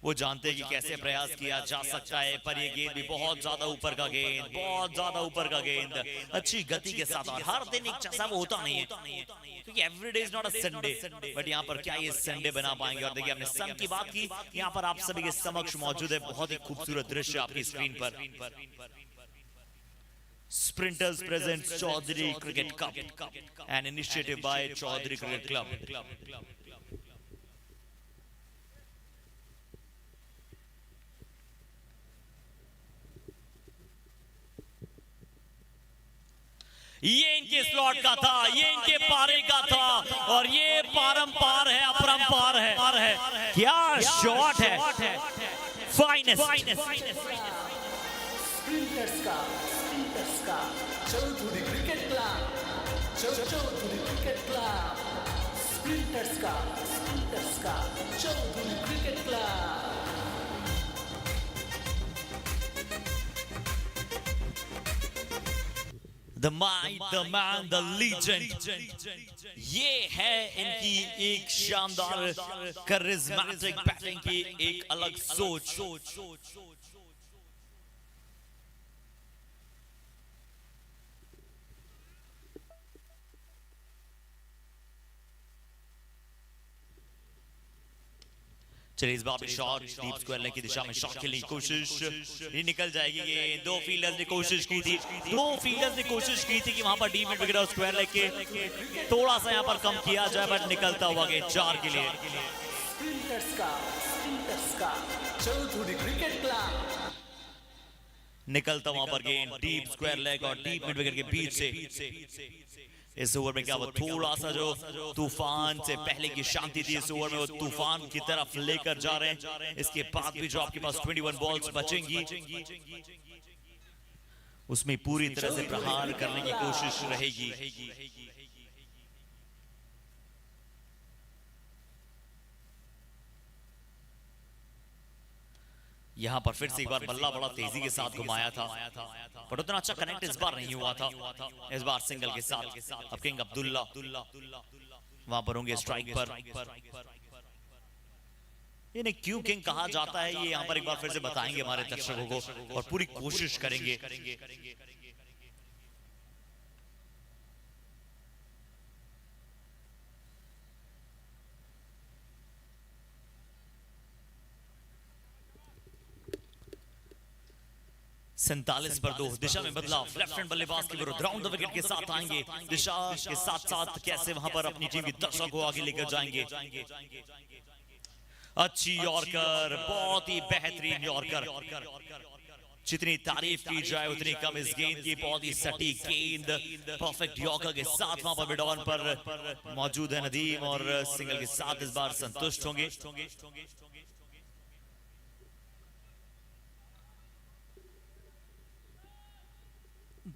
वो जानते हैं कि कैसे प्रयास किया जा सकता है, पर ये गेंद भी बहुत ज्यादा ऊपर का गेंद, बहुत ज्यादा ऊपर का गेंद, अच्छी गति के साथ। और हर दिन एक जैसा वो होता नहीं है, क्योंकि everyday is not a Sunday, but यहाँ पर क्या ये संडे बना पाएंगे। और देखिए हमने सन की बात की, यहाँ पर आप सभी के समक्ष मौजूद है बहुत ही खूबसूरत दृश्य आपकी स्क्रीन पर। Sprinters presents Chaudhary Cricket Cup, an initiative by Chaudhary Cricket Club. ये इनके स्लॉट का था, ये इनके पारे का था, और ये पारंपार है, अपरंपार है। क्या शॉट है, फाइनेस्ट। स्प्रिंटर्स का Chaudhary cricket club Chaudhary cricket club sprinters का Chaudhary cricket club. The might, the man, the legend. ये है इनकी एक शानदार charismatic बैटिंग की एक अलग सोच. चलिए इस बार भी शॉट डीप स्क्वायर लेग की दिशा में शॉट खेलने की कोशिश, ये निकल जाएगी. ये दो फील्डर्स ने कोशिश की थी, कि वहां पर डीप मिड वगैरह स्क्वायर लेग के थोड़ा सा यहां पर कम किया जाए, बट निकलता हुआ गेंद 4 के लिए. स्प्रिंटर्स का चौधरी क्रिकेट क्लब. निकलता वहां पर गेंद डीप स्क्वायर लेग और डीप मिड विकेट के बीच से. इस ओवर में क्या वो थोड़ा सा जो तूफान से पहले की शांति थी, इस ओवर में वो तूफान की तरफ लेकर जा रहे हैं. इसके बाद भी जो आपके पास 21 बॉल्स बचेंगी, उसमें पूरी तरह से प्रहार करने की कोशिश रहेगी. यहां पर फिर से एक बार बल्ला बड़ा तेजी के साथ घुमाया था, पर उतना अच्छा कनेक्ट इस बार नहीं हुआ था. इस बार सिंगल के साथ अब किंग अब्दुल्ला वहां पर होंगे स्ट्राइक पर. इन्हें क्यों किंग कहा जाता है, ये यहां पर एक बार फिर से बताएंगे हमारे दर्शकों को और पूरी कोशिश करेंगे. सैंतालीस पर 2 दिशा में बदलाव. लेफ्ट हैंड बल्लेबाज के विरुद्ध राउंड द विकेट के साथ आएंगे. दिशा के साथ साथ कैसे वहां पर अपनी टीम की दर्शकों को आगे लेकर जाएंगे. अच्छी यॉर्कर, बहुत ही बेहतरीन यॉर्कर. जितनी तारीफ की जाए उतनी कम इस गेंद की. बहुत ही सटीक गेंद, परफेक्ट यॉर्कर के साथ वहां पर मिडऑन पर मौजूद है नदीम, और सिंगल के साथ इस बार संतुष्ट होंगे.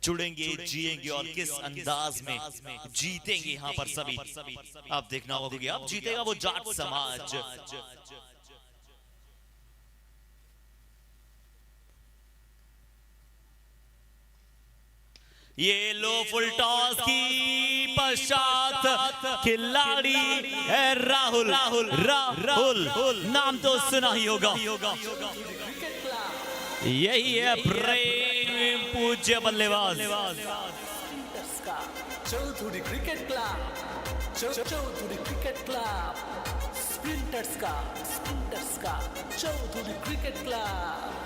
जुड़ेंगे, जिएंगे और किस अंदाज में जीतेंगे यहां पर सभी. अब देखना होगा कि अब जीतेगा वो जाट समाज. ये लो फुल टॉस की पश्चात खिलाड़ी है राहुल. राहुल नाम तो सुना ही होगा. यही है प्रेम पूज्य बल्लेबाज. स्प्रिंटर्स का Chaudhary cricket club. Chaudhary cricket club. Sprinters का चौधरी क्रिकेट क्लब.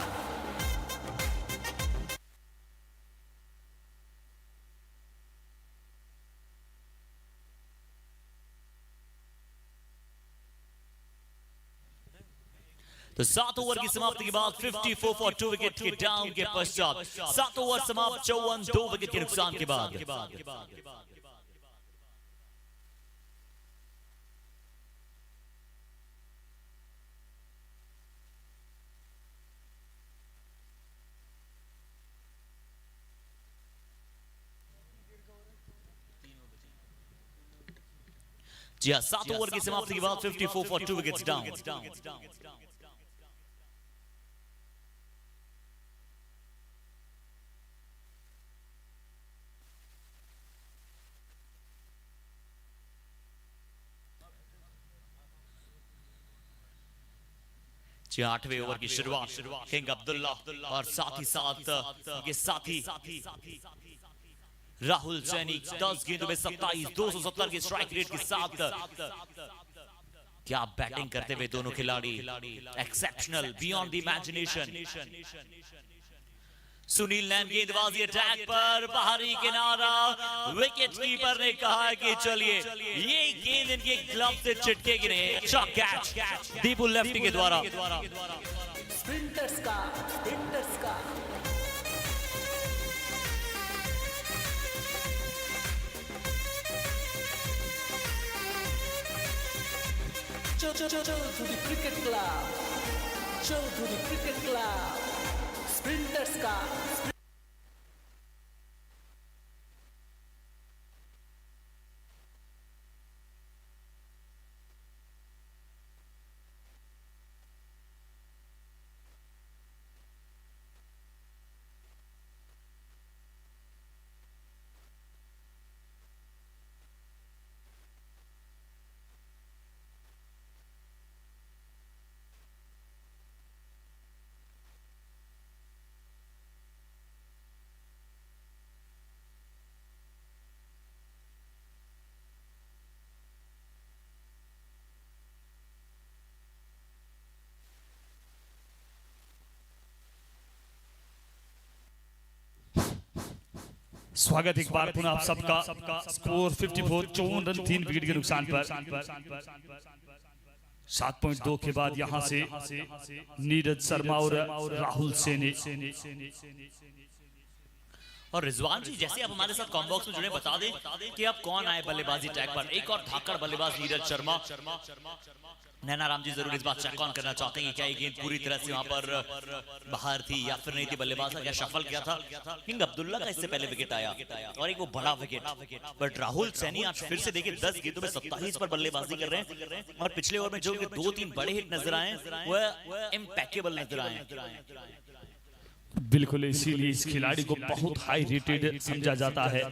तो 7 ओवर की समाप्ति के बाद 54 फॉर 2 विकेट के डाउन के पश्चात 7 ओवर समाप्त, 54 2 विकेट के नुकसान के बाद. जी हाँ, 7 ओवर की समाप्ति के बाद 54 फॉर 2 विकेट्स डाउन. जी 8वें ओवर की शुरुआत किंग अब्दुल्ला और साथ ही राहुल सैनी 10 गेंदों में 27, 270 के स्ट्राइक रेट के साथ क्या बैटिंग करते हुए दोनों खिलाड़ी. Exceptional, beyond the imagination. Sunil Nain गेंदबाजी अटैक पर बाहरी किनारा. विकेट कीपर ने कहा कि चलिए ये गेंद इनके ग्लव से चिटकेगी नहीं. अच्छा कैच दीपू लेफ्टी के द्वारा. स्प्रिंटर्स का चौधरी क्रिकेट क्लब. स्प्रिंटर्स का स्वागत एक बार पुनः आप सबका। स्कोर 54, 54 रन 3 विकेट के नुकसान पर। 7.2 के बाद यहां से नीरज शर्मा और राहुल सैनी। और रिजवान जी, जैसे आप हमारे साथ कॉम्बॉक्स में जुड़े, बता दें कि आप कौन आए बल्लेबाजी टैग पर। एक और धाकड़ बल्लेबाज नीरज शर्मा। नैनाराम जी जरूर इस बात चेक ऑन करना चाहते हैं कि क्या ये गेंद पूरी तरह से वहां पर बाहर थी या फिर नहीं थी। बल्लेबाज का क्या शफल किया था। किंग अब्दुल्ला का इससे पहले विकेट आया और एक वो बड़ा विकेट। बट राहुल सैनी आज फिर से देखिए 10 गेंदों में 27 पर बल्लेबाजी कर रहे हैं और पिछले ओवर में जो 2-3 बड़े हिट नजर आए वह इम्पैक्टेबल नजर आए। बिल्कुल, इसीलिए इस खिलाड़ी को बहुत हाई रेटेड समझा जाता है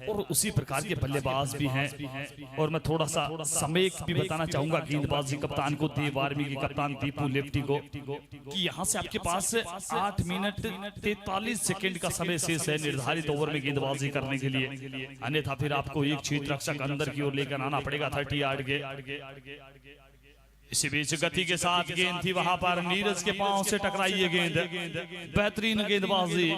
और उसी प्रकार के बल्लेबाज भी हैं। और मैं थोड़ा सा समय भी बताना चाहूंगा गेंदबाजी कप्तान को, देव आर्मी के कप्तान दीपू लेफ्टी को, कि यहाँ से आपके पास 8 मिनट 43 सेकंड का समय शेष है निर्धारित ओवर में गेंदबाजी करने के लिए। अन्यथा फिर आपको एक क्षेत्र रक्षक अंदर की ओर लेकर आना पड़ेगा 30 यार्ड के। इसी बीच गति के साथ गेंद थी वहां पर, नीरज के पांव से टकराई ये गेंद। बेहतरीन गेंदबाजी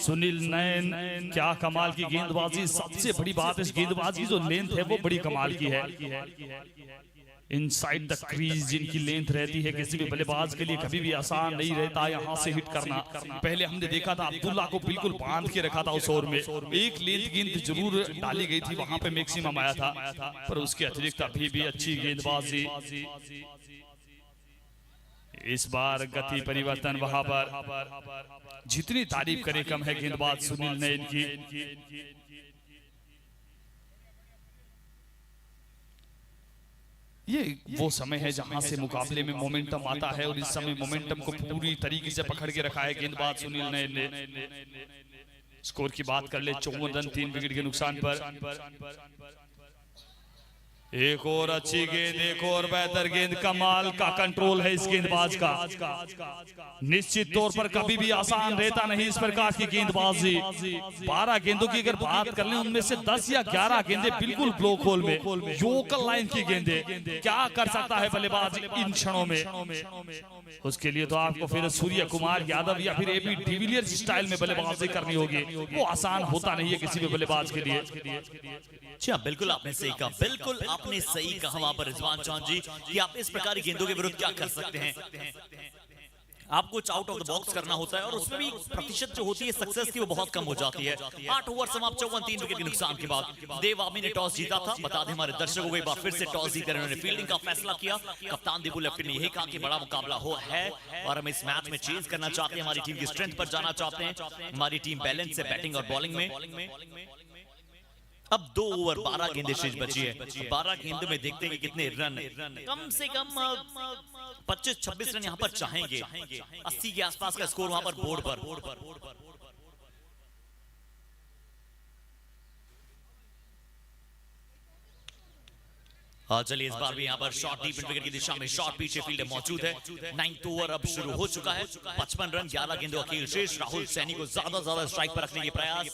सुनील नैन, क्या कमाल की गेंदबाजी। सबसे बड़ी बात इस गेंदबाजी जो लेंथ है वो बड़ी कमाल की है। इनसाइड द क्रीज जिनकी लेंथ रहती है किसी भी बल्लेबाज के लिए कभी भी आसान नहीं रहता यहां से हिट करना। पहले हमने देखा था अब्दुल्ला को बिल्कुल बांध के रखा था उस ओवर में। एक लेंथ गेंद जरूर डाली गई थी, वहां पे मैक्सिमम आया था, पर उसके अतिरिक्त अभी भी अच्छी गेंदबाजी। इस बार गति परिवर्तन वहां पर, जितनी तारीफ करें कम है गेंदबाज सुनील नैन की। ये वो समय है जहां से मुकाबले में मोमेंटम आता है और इस समय मोमेंटम को पूरी तरीके से पकड़ के रखा है गेंदबाज सुनील ने। स्कोर की बात कर ले, 54 रन 3 विकेट के नुकसान पर। एक और अच्छी गेंद, एक और बेहतर गेंद। कमाल का कंट्रोल है इस गेंदबाज का। निश्चित तौर पर कभी भी आसान रहता नहीं इस प्रकार की गेंदबाजी। 12 गेंदों की अगर बात कर लें उनमें से 10 या 11 गेंदें बिल्कुल ब्लॉक होल में, योकल लाइन की गेंदें। क्या कर सकता है बल्लेबाज इन क्षणों में। उसके लिए तो आपको फिर सूर्य कुमार यादव या फिर एबी डिविलियर्स स्टाइल में बल्लेबाजी करनी होगी। वो आसान होता नहीं है किसी भी बल्लेबाज के लिए। जी हाँ, बिल्कुल आपने सही कहा, बिल्कुल आपने सही कहा वहां पर रिजवान चौहान जी कि आप इस प्रकार की गेंदों के विरुद्ध क्या कर सकते हैं। आपको कुछ आउट ऑफ द बॉक्स करना होता है और उसमें भी प्रतिशत जो होती है सक्सेस की वो बहुत कम हो जाती है। 8 ओवर समाप्त, 54 3 विकेट के नुकसान के बाद देव आर्मी ने टॉस जीता था। बता दें हमारे दर्शकों को एक बार फिर से टॉस जीतकर उन्होंने फील्डिंग का फैसला किया। कप्तान दीपू लेफ्टी ने यही कहा कि बड़ा मुकाबला हो है और हम इस मैच में चेंज करना चाहते हैं, हमारी टीम की स्ट्रेंथ पर जाना चाहते हैं। हमारी टीम बैलेंस है बैटिंग और बॉलिंग में। अब 2 ओवर 12 गेंदें शेष बची है। 12 गेंदों में देखते हैं कि कितने रन, कम से कम 25-26 रन यहां पर चाहेंगे। 80 के आसपास का स्कोर वहां पर बोर्ड पर। चलिए इस बार भी यहां पर शॉट डीप विकेट की दिशा में शॉट पीछे फील्ड मौजूद है। 9th ओवर अब शुरू हो चुका है। 55 रन 11 गेंदों अकेले शेष। राहुल सैनी को ज्यादा स्ट्राइक पर रखने के प्रयास।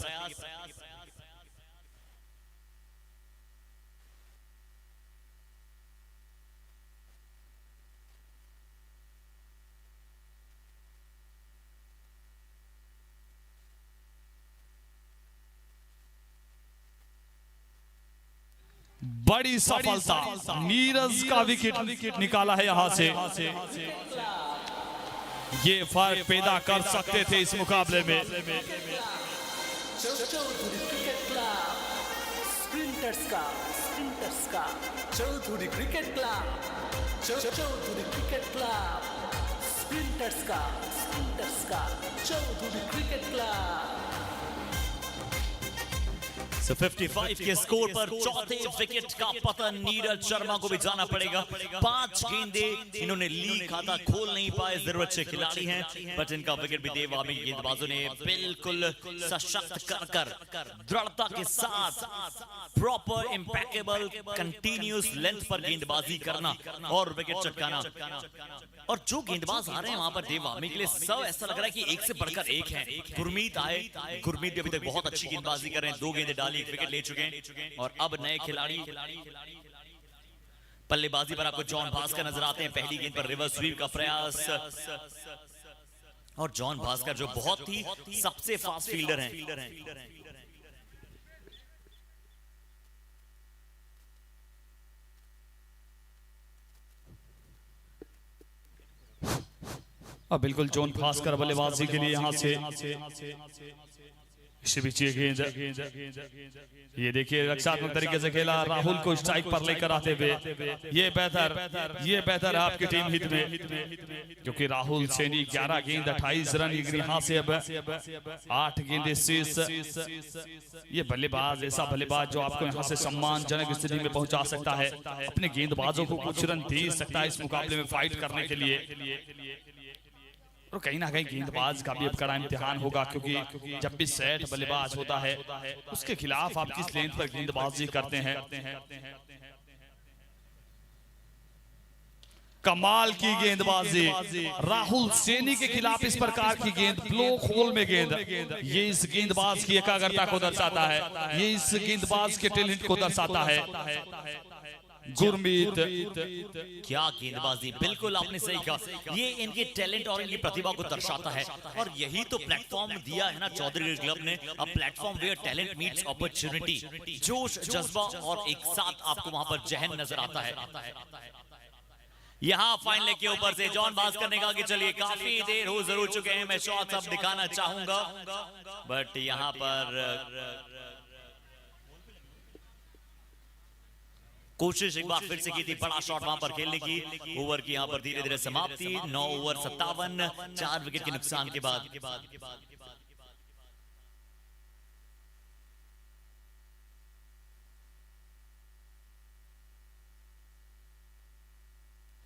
बड़ी सफलता, नीरज का विकेट निकाला है यहां से। ये फर्क पैदा कर सकते थे इस मुकाबले में। चौधरी क्रिकेट क्लब स्प्रिंटर्स का Chaudhary cricket club, Chaudhary cricket club sprinters का चौधरी क्रिकेट क्लब। 55 के स्कोर पर चौथे विकेट का पतन। नीरज शर्मा को भी जाना पड़ेगा। 5 गेंदें इन्होंने लीग खाता खोल नहीं पाए। जरूरत से खिलाड़ी हैं बट इनका विकेट भी देव आर्मी गेंदबाजों ने बिल्कुल सशक्त कर दृढ़ता के साथ प्रॉपर इम्पैक्टेबल कंटिन्यूस लेंथ पर गेंदबाजी करना और विकेट चटकाना। और जो गेंदबाज आ रहे हैं वहां पर देव आर्मी के लिए सब ऐसा लग रहा है कि एक से बढ़कर एक है। गुरमीत आए, गुरमीत भी अभी तक बहुत अच्छी गेंदबाजी कर रहे हैं। 2 गेंदें डाली, 1 विकेट ले चुके हैं। और अब नए खिलाड़ी बल्लेबाजी पर आपको जॉन भास्कर नजर आते हैं। पहली गेंद पर रिवर्स स्वीप का प्रयास और जॉन भास्कर जो बहुत ही सबसे फास्ट फील्डर हैं। अब बिल्कुल जोन भास्कर बल्लेबाजी के लिए यहाँ से इसी बीच ये गेंद, ये देखिए रक्षात्मक तरीके से खेला, राहुल को स्ट्राइक पर लेकर आते हुए ये बेहतर आपकी टीम हित में, क्योंकि राहुल सैनी 11 गेंद 28 रन, यहाँ से अब 8 गेंदें शेष। ये बल्लेबाज ऐसा बल्लेबाज जो आपको यहाँ से सम्मानजनक स्थिति में पहुंचा सकता है, अपने गेंदबाजों को कुछ रन दे सकता है इस मुकाबले में फाइट करने के लिए। और कहीं ना कहीं गेंदबाज का भी अब कड़ा इम्तिहान होगा, क्योंकि जब भी सेट बल्लेबाज होता है उसके खिलाफ आप किस लेंथ पर गेंदबाजी करते हैं। कमाल की गेंदबाजी राहुल सैनी के खिलाफ, इस प्रकार की गेंद, ब्लॉक होल में गेंद, ये इस गेंदबाज की एकाग्रता को दर्शाता है, ये इस गेंदबाज के टैलेंट को दर्शाता है। गुरमीत, क्या गेंदबाजी, बिल्कुल आपने सही कहा, ये इनके टैलेंट और इनकी प्रतिभा को दर्शाता है। और यही तो प्लेटफॉर्म दिया है ना चौधरी क्लब ने, a platform where talent meets opportunity. जोश, जज्बा और एक साथ आपको वहां पर जहन नजर आता है। यहाँ फाइनल के ऊपर से जॉन भास्कर ने कहा कि चलिए काफी देर हो जरूर चुके हैं, मैं शॉट्स अब दिखाना चाहूंगा, बट यहाँ पर कोशिश एक बार फिर से की थी बड़ा शॉट वहां पर खेलने की। ओवर की यहाँ पर धीरे धीरे समाप्ति, 9 ओवर 57, 4 विकेट के नुकसान के बाद।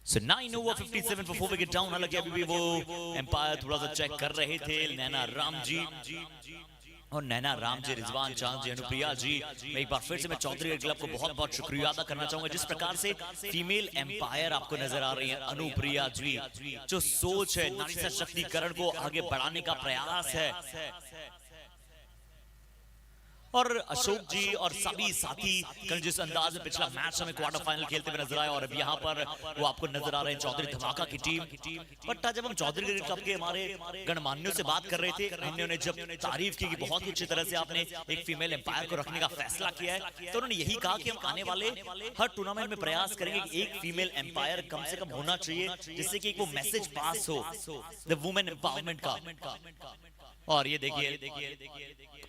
So 9 over 57 for 4 wicket down। हालांकि अभी भी वो एम्पायर थोड़ा सा चेक कर रहे थे, नैना राम जी और नैना राम जी, रिजवान चांद जी, अनुप्रिया जी। मैं एक बार फिर से मैं चौधरी क्लब को बहुत बहुत शुक्रिया अदा करना चाहूंगा, जिस प्रकार से फीमेल एम्पायर आपको नजर आ रही है। अनुप्रिया जी, जो सोच है, नारी सशक्तिकरण को आगे बढ़ाने का प्रयास है, और अशोक जी और सभी साथी कल जिस अंदाज में पिछला मैच हमें क्वार्टर फाइनल खेलते हुए नजर आए, और अब यहाँ पर वो आपको नजर आ रहे हैं चौधरी धमाका की टीम। बट जब हम चौधरी क्लब के हमारे गणमान्यों से बात कर रहे थे, उन्होंने जब तारीफ की कि बहुत ही अच्छी तरह से आपने एक फीमेल एम्पायर को रखने का फैसला किया है, तो उन्होंने यही कहा कि हम आने वाले हर टूर्नामेंट में प्रयास करेंगे कि एक फीमेल एम्पायर कम से कम होना चाहिए, जिससे कि एक वो मैसेज पास हो द वुमेन एम्पावरमेंट का। और ये देखिए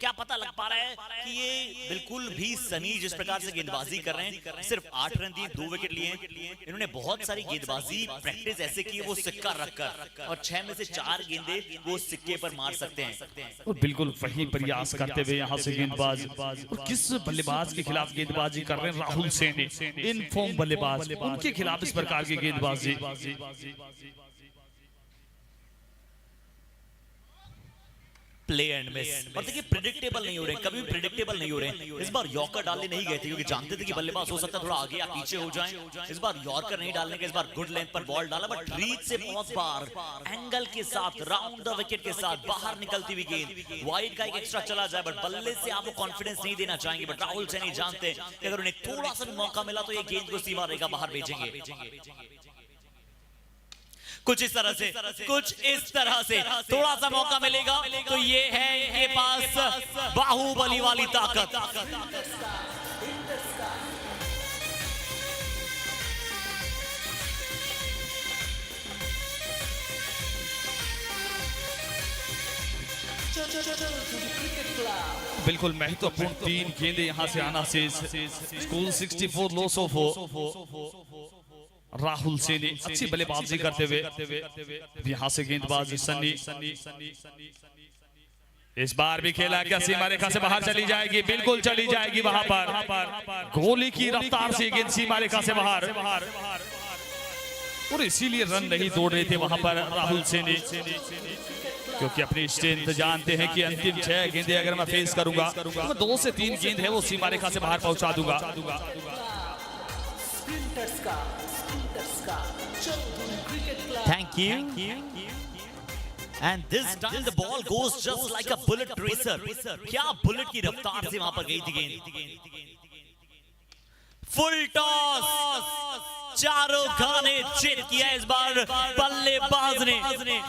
क्या पता लग पा रहा है कि ये बिल्कुल भी सनी जिस प्रकार से गेंदबाजी कर रहे हैं, सिर्फ 8 रन दिए, 2 विकेट लिए। इन्होंने बहुत सारी गेंदबाजी प्रैक्टिस ऐसे की वो सिक्का रखकर, और 6 में से 4 गेंदे वो सिक्के पर मार सकते हैं। और बिल्कुल वही प्रयास करते हुए यहाँ से गेंदबाज, और किस बल्लेबाज के खिलाफ गेंदबाजी कर रहे हैं राहुल सैनी, इन फॉर्म बल्लेबाज, उनके खिलाफ इस प्रकार की गेंदबाजी। प्ले एंड मिस, और देखिए प्रेडिक्टेबल नहीं हो रहे, कभी प्रेडिक्टेबल नहीं हो रहे। इस बार यॉर्कर डालने नहीं गए थे, क्योंकि जानते थे कि बल्लेबाज हो सकता है थोड़ा आगे या पीछे हो जाएं। इस बार यॉर्कर नहीं डालने के, इस बार गुड लेंथ पर बॉल डाला, बट रीच से बहुत बार एंगल के साथ, राउंड द विकेट के साथ बाहर निकलती हुई गेंद, वाइड का एक एक्स्ट्रा चला जाए, बट बल्ले से आपको कॉन्फिडेंस नहीं देना चाहेंगे। बट राहुल सैनी जानते हैं कि अगर उन्हें थोड़ा सा मौका मिला तो ये गेंद को सीमा रेखा बाहर भेजेंगे। कुछ इस तरह से थोड़ा सा मौका मिलेगा तो ये है इनके पास बाहुबली वाली ताकत। बिल्कुल महत्वपूर्ण 3 गेंदे यहाँ से आना से school 64 loss of Rahul Saini अच्छी बल्लेबाजी करते हुए यहाँ से गेंदबाज सन्नी, इस बार भी खेला क्या सीमा रेखा से बाहर चली जाएगी, बिल्कुल चली जाएगी वहां पर, गोली की रफ्तार से गेंद सीमा रेखा से बाहर, और इसीलिए रन नहीं तोड़ रहे थे वहां पर राहुल सैनी, क्योंकि अपनी स्ट्रेंथ जानते हैं कि अंतिम 6 गेंदे अगर मैं फेस करूंगा तो 2 से 3 गेंद है वो सीमा रेखा से बाहर पहुंचा दूंगा। Thank you. And this time the ball goes just like a bullet racer. क्या बुलेट की रफ्तार से वहां पर गई थी गेंद। फुल टॉस, चारों खाने चित किया इस बार बल्लेबाज ने।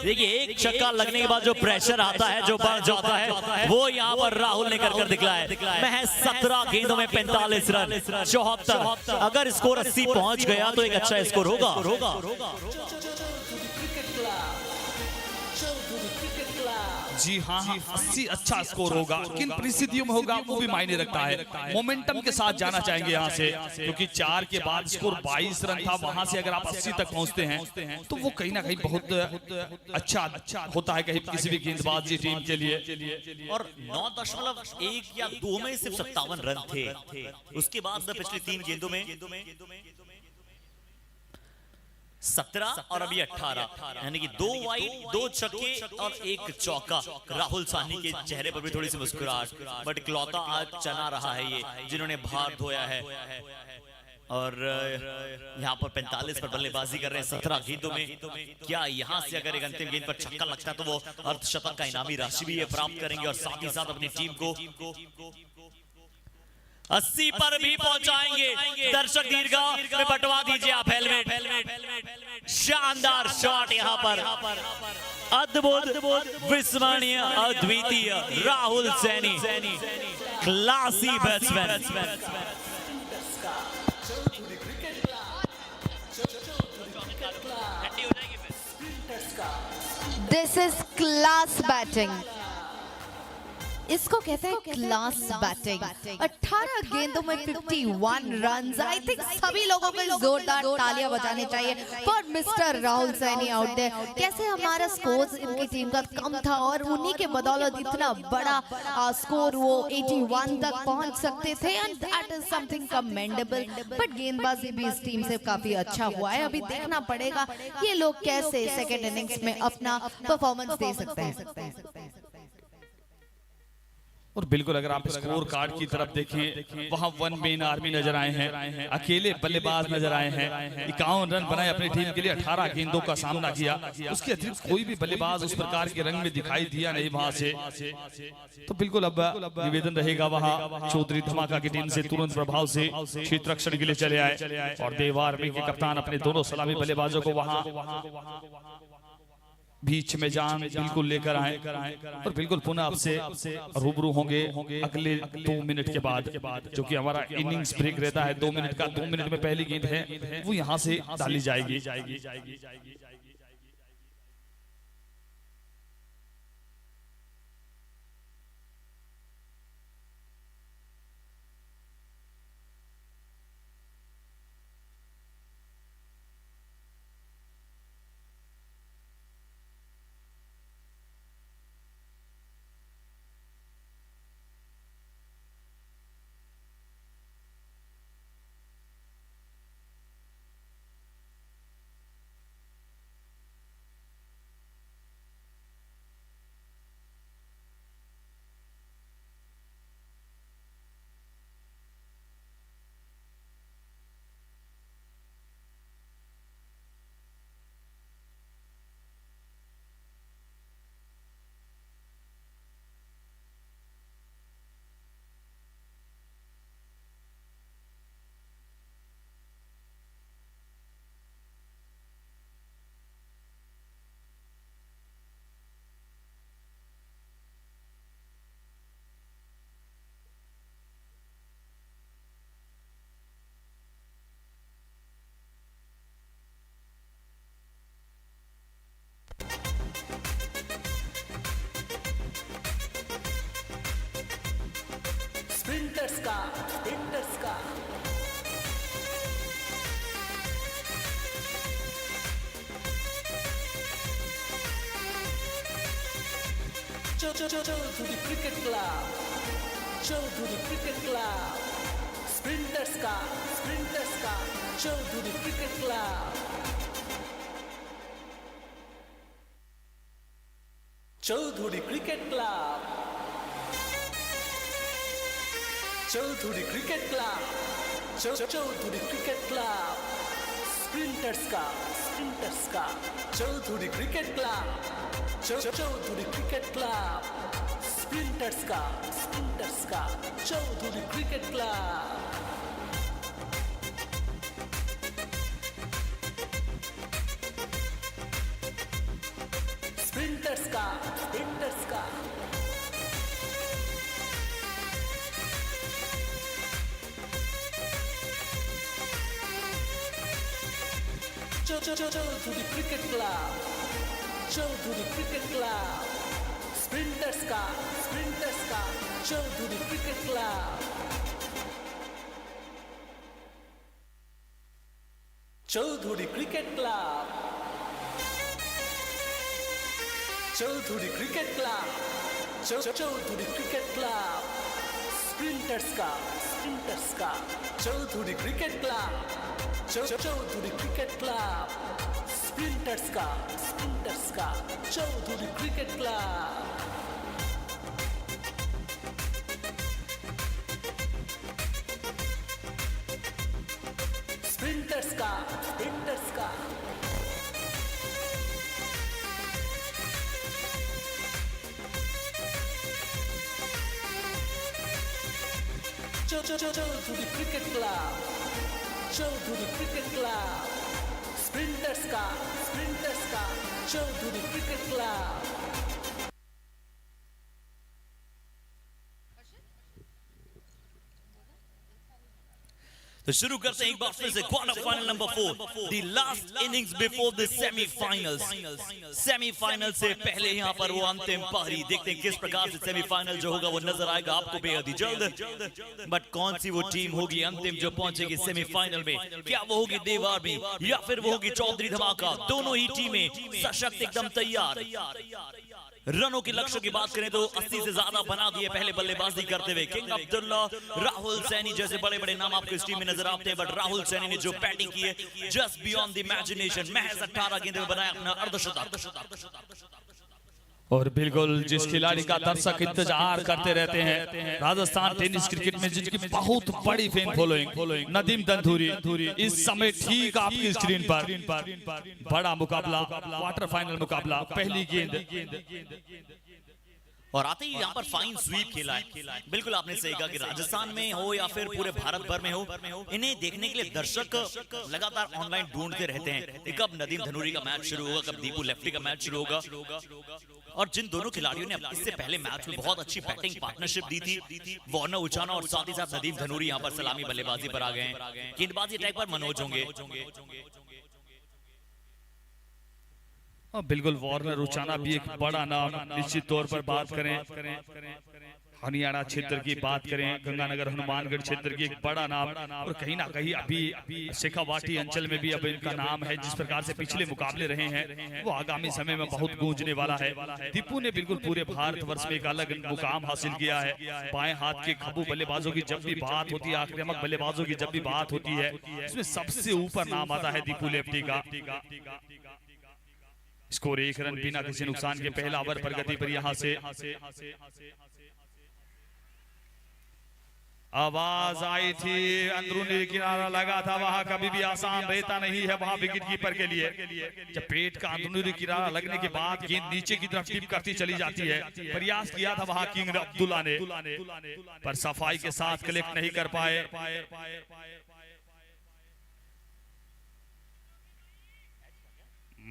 देखिए एक छक्का लगने के बाद जो प्रेशर आता है, जो बढ़ जाता है, वो यहाँ पर राहुल ने कर दिखलाया। महज 17 गेंदों में 45 रन, 74। अगर स्कोर 80 पहुंच गया तो एक अच्छा स्कोर होगा। जी हाँ, 80 अच्छा स्कोर होगा, किन परिस्थितियों में होगा वो भी मायने रखता है। मोमेंटम के साथ जाना चाहेंगे यहाँ से, क्योंकि 4 के बाद स्कोर 22 रन था, वहां से अगर आप 80 तक पहुंचते हैं तो वो कहीं ना कहीं बहुत अच्छा होता है कहीं किसी भी गेंदबाजी टीम के लिए। और 9.1 या 2 में सिर्फ 57 रन थे। उसके बाद पिछले 3 गेंदों में 17 और अभी 18, यानी कि 2 वाइड 2 छक्के और 1 चौका। राहुल साहनी के चेहरे पर भी थोड़ी सी मुस्कुराहट, बट इकलौता आज चना रहा है ये जिन्होंने भार धोया है। और यहाँ पर 45 पर बल्लेबाजी कर रहे हैं 17 गेंदों में। क्या यहाँ से अगर एक अंतिम गेंद पर छक्का लगता है तो वो अर्धशतक का इनामी राशि भी ये प्राप्त करेंगे और साथ ही साथ अपनी टीम को 80 पर भी पहुंचाएंगे। दर्शक दीर्घा में बंटवा दीजिए आप हेलमेट। शानदार शॉट यहाँ पर, अद्भुत, विस्मरणीय, अद्वितीय Rahul Saini, classy batsman. This is class batting, इसको कहते हैं क्लास बैटिंग। 18 गेंदों में 51 रन्स। आई थिंक सभी लोगों को जोरदार तालियां बजानी चाहिए for mister Rahul Saini out there. कैसे हमारा स्कोर इनकी टीम का कम था और उन्हीं के बदौलत इतना बड़ा स्कोर वो 81 तक पहुंच सकते थे, and that is something commendable. But गेंदबाजी भी इस टीम से काफी अच्छा हुआ है। अभी देखना पड़ेगा ये लोग कैसे सेकेंड इनिंग्स में अपना परफॉर्मेंस दे सकते हैं। और बिल्कुल अगर आप स्कोर कार्ड की तरफ देखें, वहां 1 मेन आर्मी नजर आए हैं, अकेले बल्लेबाज नजर आए हैं। 51 रन बनाए अपनी टीम के लिए, 18 गेंदों का सामना किया। उसके अतिरिक्त कोई भी बल्लेबाज उस प्रकार के रंग में दिखाई दिया नहीं वहां से। तो बिल्कुल अब निवेदन रहेगा वहां चौधरी धमाका की टीम से तुरंत प्रभाव से क्षेत्र रक्षण के लिए चले आए और देव आर्मी के कप्तान अपने दोनों सलामी बल्लेबाजों को वहां बीच में जान बिल्कुल लेकर आए। और बिल्कुल पुनः आपसे रूबरू होंगे अगले 2 मिनट के बाद, जो कि हमारा इनिंग्स ब्रेक रहता है 2 मिनट का। 2 मिनट में पहली गेंद है वो यहाँ से डाली जाएगी। स्प्रिंटर्स का चौधरी क्रिकेट क्लब, स्प्रिंटर्स का Chaudhary cricket club, Chaudhary cricket club, Chaudhary cricket club, Chaudhary cricket club, sprinters का Chaudhary cricket club, Chaudhary cricket club, sprinters का चौधरी क्रिकेट क्लब। स्प्रिंटर्स का चौधरी क्रिकेट क्लब, स्प्रिंटर्स का Chaudhary cricket club, Chaudhary cricket club, Chaudhary cricket club, Chaudhary cricket club, sprinters का Chaudhary cricket club, Chaudhary cricket club, sprinters का Chaudhary cricket club, sprinters का Chaudhary cricket club, Chaudhary cricket club, sprinters का Chaudhary cricket club. तो शुरू करते हैं एक बार फिर से quarter final number 4, the last innings before the semifinal से पहले यहाँ पर वो अंतिम पारी। देखते हैं किस प्रकार से सेमीफाइनल जो होगा वो नजर आएगा आपको बेहद ही जल्द। बट कौन सी वो टीम होगी अंतिम जो पहुंचेगी सेमीफाइनल में? क्या वो होगी देव आर्मी या फिर वो होगी चौधरी धमाका? दोनों ही टीमें सशक्त, एकदम तैयार। रनों के लक्ष्य की बात करें तो 80 से ज्यादा बना दिए पहले बल्लेबाजी करते हुए किंग अब्दुल्ला, राहुल सैनी जैसे बड़े बड़े नाम आपको इस टीम में नजर आते हैं। बट राहुल सैनी ने जो बैटिंग की है जस्ट बियॉन्ड द इमेजिनेशन, महज 18 गेंदों में बनाया अपना अर्धशतक। और बिल्कुल जिस खिलाड़ी का दर्शक इंतजार करते रहते हैं राजस्थान टेनिस क्रिकेट में, जिनकी बहुत बड़ी फैन फॉलोइंग, नदीम तंदूरी, इस समय ठीक आपकी स्क्रीन पर बड़ा मुकाबला, क्वार्टर फाइनल मुकाबला, पहली गेंद और आते ही यहाँ पर फाइन स्वीप खेला है। बिल्कुल आपने सही कहा कि राजस्थान में हो या फिर पूरे भारत भर में हो, इन्हें देखने के लिए दर्शक लगातार ऑनलाइन ढूंढते रहते हैं कब नदीम धनूरी का मैच शुरू होगा, कब दीपू लेफ्टी का मैच शुरू होगा। और जिन दोनों खिलाड़ियों ने इससे पहले मैच में बहुत अच्छी बैटिंग पार्टनरशिप दी थी, वार्नर उचाना और साथ ही साथ नदीम धनूरी यहाँ पर सलामी बल्लेबाजी पर आ गए हैं। गेंदबाजी अटैक पर मनोज होंगे। बिल्कुल वार्नर उचाना भी एक बड़ा नाम, निश्चित तौर पर बात करें हरियाणा क्षेत्र की, बात करें गंगानगर हनुमानगढ़ क्षेत्र की, एक बड़ा नाम। और कहीं ना कहीं अभी शेखावाटी अंचल में भी अब इनका नाम है। जिस प्रकार से पिछले मुकाबले रहे हैं वो आगामी समय में बहुत गूंजने वाला है। दीपू ने बिल्कुल पूरे भारतवर्ष में एक अलग मुकाम हासिल किया है। बाएं हाथ के खब्बू बल्लेबाजों की जब भी बात होती है, आक्रामक बल्लेबाजों की जब भी बात होती है, इसमें सबसे ऊपर नाम आता है दीपू लेफ्टी का। स्कोर 1 रन बिना किसी नुकसान के पहला ओवर प्रगति पर यहां से आवाज आई थी, अंदरूनी किनारा लगा था, वहां कभी भी आसान रहता नहीं है वहां विकेट कीपर के लिए। जब पेट का अंदरूनी किनारा लगने के बाद गेंद नीचे की तरफ टिप करती चली जाती है। प्रयास किया था वहां किंग अब्दुल्ला ने, पर सफाई के साथ कलेक्ट नहीं कर पाए।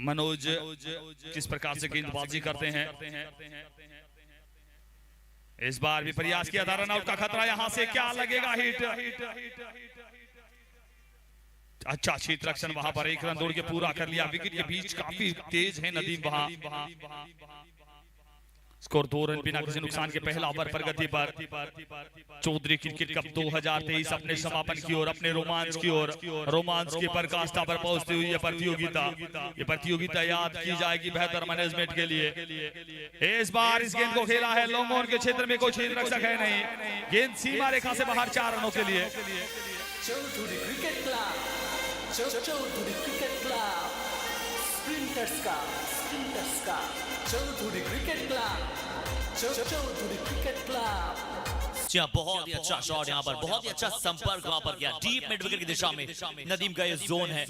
मनोज किस प्रकार से गेंदबाजी करते हैं, इस बार भी प्रयास किया था, रनआउट का खतरा, यहां से क्या लगेगा हिट। अच्छा क्षेत्र रक्षण वहां पर 1 रन दौड़ के पूरा कर लिया। विकेट के बीच काफी तेज है नदीम वहां। स्कोर 2 रन बिना किसी नुकसान के पहला ओवर प्रगति पर। चौधरी क्रिकेट कप 2023 अपने समापन की ओर, अपने रोमांच की ओर, रोमांच की पराकाष्ठा पर पहुंचती हुई ये प्रतियोगिता याद की जाएगी बेहतर मैनेजमेंट के लिए। इस बार इस गेंद को खेला है लॉन्ग ऑन के क्षेत्र में, कोई क्षेत्र रक्षक है नहीं, गेंद सीमा रेखा से बाहर 4 रनों के लिए। Chaudhary cricket club, Chaudhary cricket club, sprinters का Chaudhary cricket club, Chaudhary cricket club. बहुत ही अच्छा शॉट यहाँ पर, बहुत ही अच्छा संपर्क वहां पर किया डीप मिड विकेट की दिशा में। नदीम का ये जोन है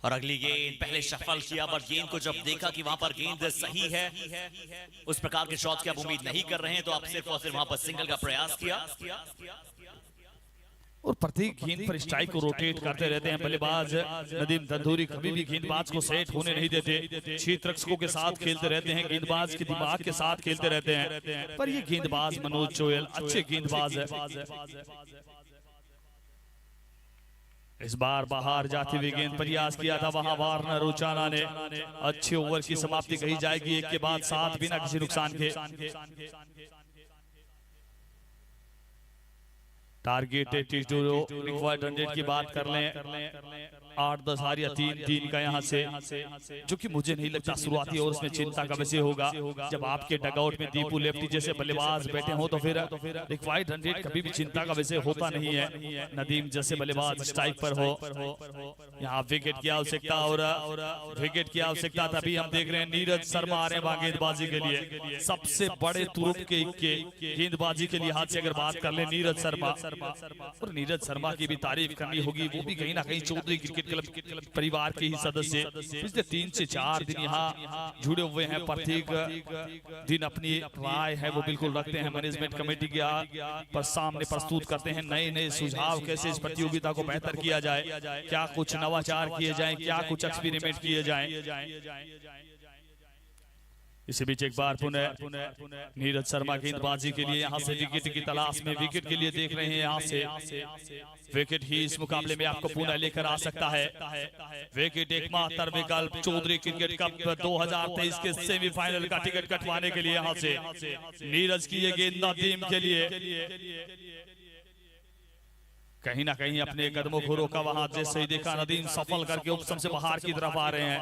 और अगली गेंद पहले शफल किया, पर गेंद को जब देखा कि वहां पर गेंद सही है, उस प्रकार के शॉट की आप उम्मीद नहीं कर रहे हैं, तो आप सिर्फ और सिर्फ वहां पर सिंगल का प्रयास किया। और प्रत्येक गेंद पर स्ट्राइक को रोटेट करते रहते हैं बल्लेबाज नदीम तंदूरी। कभी भी गेंदबाज को सेट होने नहीं देते, क्षेत्र रक्षकों के साथ खेलते रहते हैं, गेंदबाज के दिमाग के साथ खेलते रहते हैं। पर ये गेंदबाज मनोज चोयल अच्छे गेंदबाज है। इस बार बाहर जाते हुए गेंद प्रयास किया था, वहां वार्नर रुचाना ने अच्छे ओवर की समाप्ति कही जाएगी, एक के बाद 7 बिना किसी नुकसान के। टारगेट 82 रिक्वायर्ड 100 की बात कर लें, 8-10 हार या 3-3 का यहाँ से, जो कि मुझे नहीं लगता शुरुआती ओवर में चिंता का विषय होगा। जब आपके डगआउट में दीपू लेफ्टी जैसे बल्लेबाज बैठे हो तो फिर रिक्वायर्ड 100 कभी भी चिंता का विषय होता नहीं है। नदीम जैसे बल्लेबाज स्ट्राइक पर हो, यहाँ विकेट की आवश्यकता और विकेट की आवश्यकता तभी हम देख रहे हैं नीरज शर्मा आ रहे हैं गेंदबाजी के लिए। सबसे बड़े तुरुप के गेंदबाजी के लिहाज से अगर बात कर ले नीरज शर्मा, और नीरज शर्मा की भी तारीफ करनी होगी, वो भी कहीं ना कहीं चौधरी क्रिकेट क्लब परिवार के ही सदस्य। पिछले 3 से 4 दिन यहाँ जुड़े हुए हैं, प्रत्येक दिन अपनी राय है वो बिल्कुल रखते हैं, मैनेजमेंट कमेटी के पर सामने प्रस्तुत करते हैं नए नए सुझाव, कैसे इस प्रतियोगिता को बेहतर किया जाए, क्या कुछ नवाचार किए जाएं, क्या कुछ एक्सपेरिमेंट किए जाएं। इसी बीच एक बार पुनः नीरज शर्मा गेंदबाजी के लिए यहाँ से विकेट की तलाश में, विकेट के लिए देख रहे हैं, यहाँ से विकेट ही इस मुकाबले में आपको पुनः लेकर आ सकता है। विकेट एकमात्र विकल्प चौधरी क्रिकेट कप 2023 के सेमीफाइनल का टिकट कटवाने के लिए यहाँ से नीरज की ये गेंद नदीम के लिए कहीं ना कहीं अपने कदमों को रोका, वहां जैसे ही देखा नदीम सफल करके उपसम से बाहर की तरफ आ रहे हैं।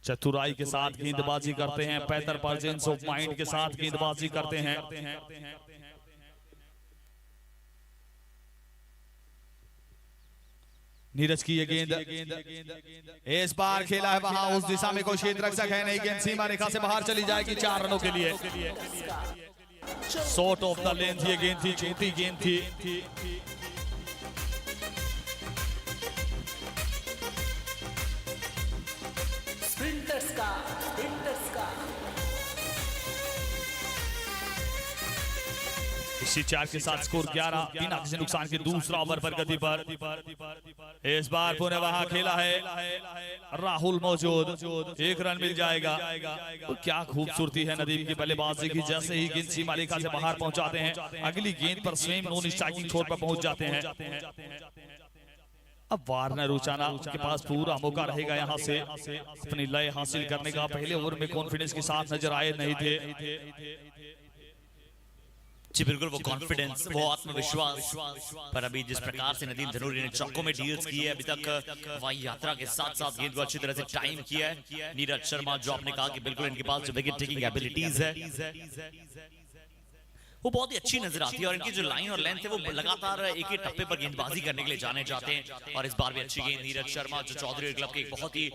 चतुराई के साथ गेंदबाजी करते हैं, 75% ऑफ माइंड के साथ गेंदबाजी करते हैं। नीरज की ये गेंद इस बार खेला है वहां उस दिशा में कोई क्षेत्र रक्षक है नहीं, गेंद सीमा रेखा से बाहर चली जाएगी 4 रनों के लिए। शॉर्ट ऑफ द लेंथ ये गेंद थी, छोटी गेंद थी। स्प्रिंटर्स का इसी 4 के साथ स्कोर 11 बिना किसी नुकसान के दूसरा ओवर पर गति पर। इस बार पुनः वहां खेला है राहुल मौजूद, 1 रन मिल जाएगा। और क्या खूबसूरती है नदीम की बल्लेबाजी की, जैसे ही गेंद सीमा रेखा से बाहर पहुंचाते हैं अगली गेंद पर स्वयं नॉन स्ट्राइकिंग छोर पर पहुंच जाते हैं। अब वार्नर रुचाना उनके पास पूरा मौका रहेगा यहाँ से अपनी लय हासिल करने का। पहले ओवर में कॉन्फिडेंस के साथ नजर आए नहीं थे। जी बिल्कुल, वो कॉन्फिडेंस, वो आत्मविश्वास, पर अभी जिस प्रकार से नदीम धनूरी ने चौकों में डील्स की है अभी तक, वही यात्रा के साथ साथ गेंद को अच्छी तरह से टाइम किया है। नीरज शर्मा जो आपने कहा कि बिल्कुल इनके पास जो विकेट टेकिंग एबिलिटीज है वो बहुत ही अच्छी नजर आती है, और इनकी जो लाइन और लेंथ है वो लगातार एक ही टप्पे पर गेंदबाजी करने के लिए जाने जाते हैं। और इस बार भी अच्छी गेंद नीरज शर्मा जो चौधरी क्लब के एक बहुत ही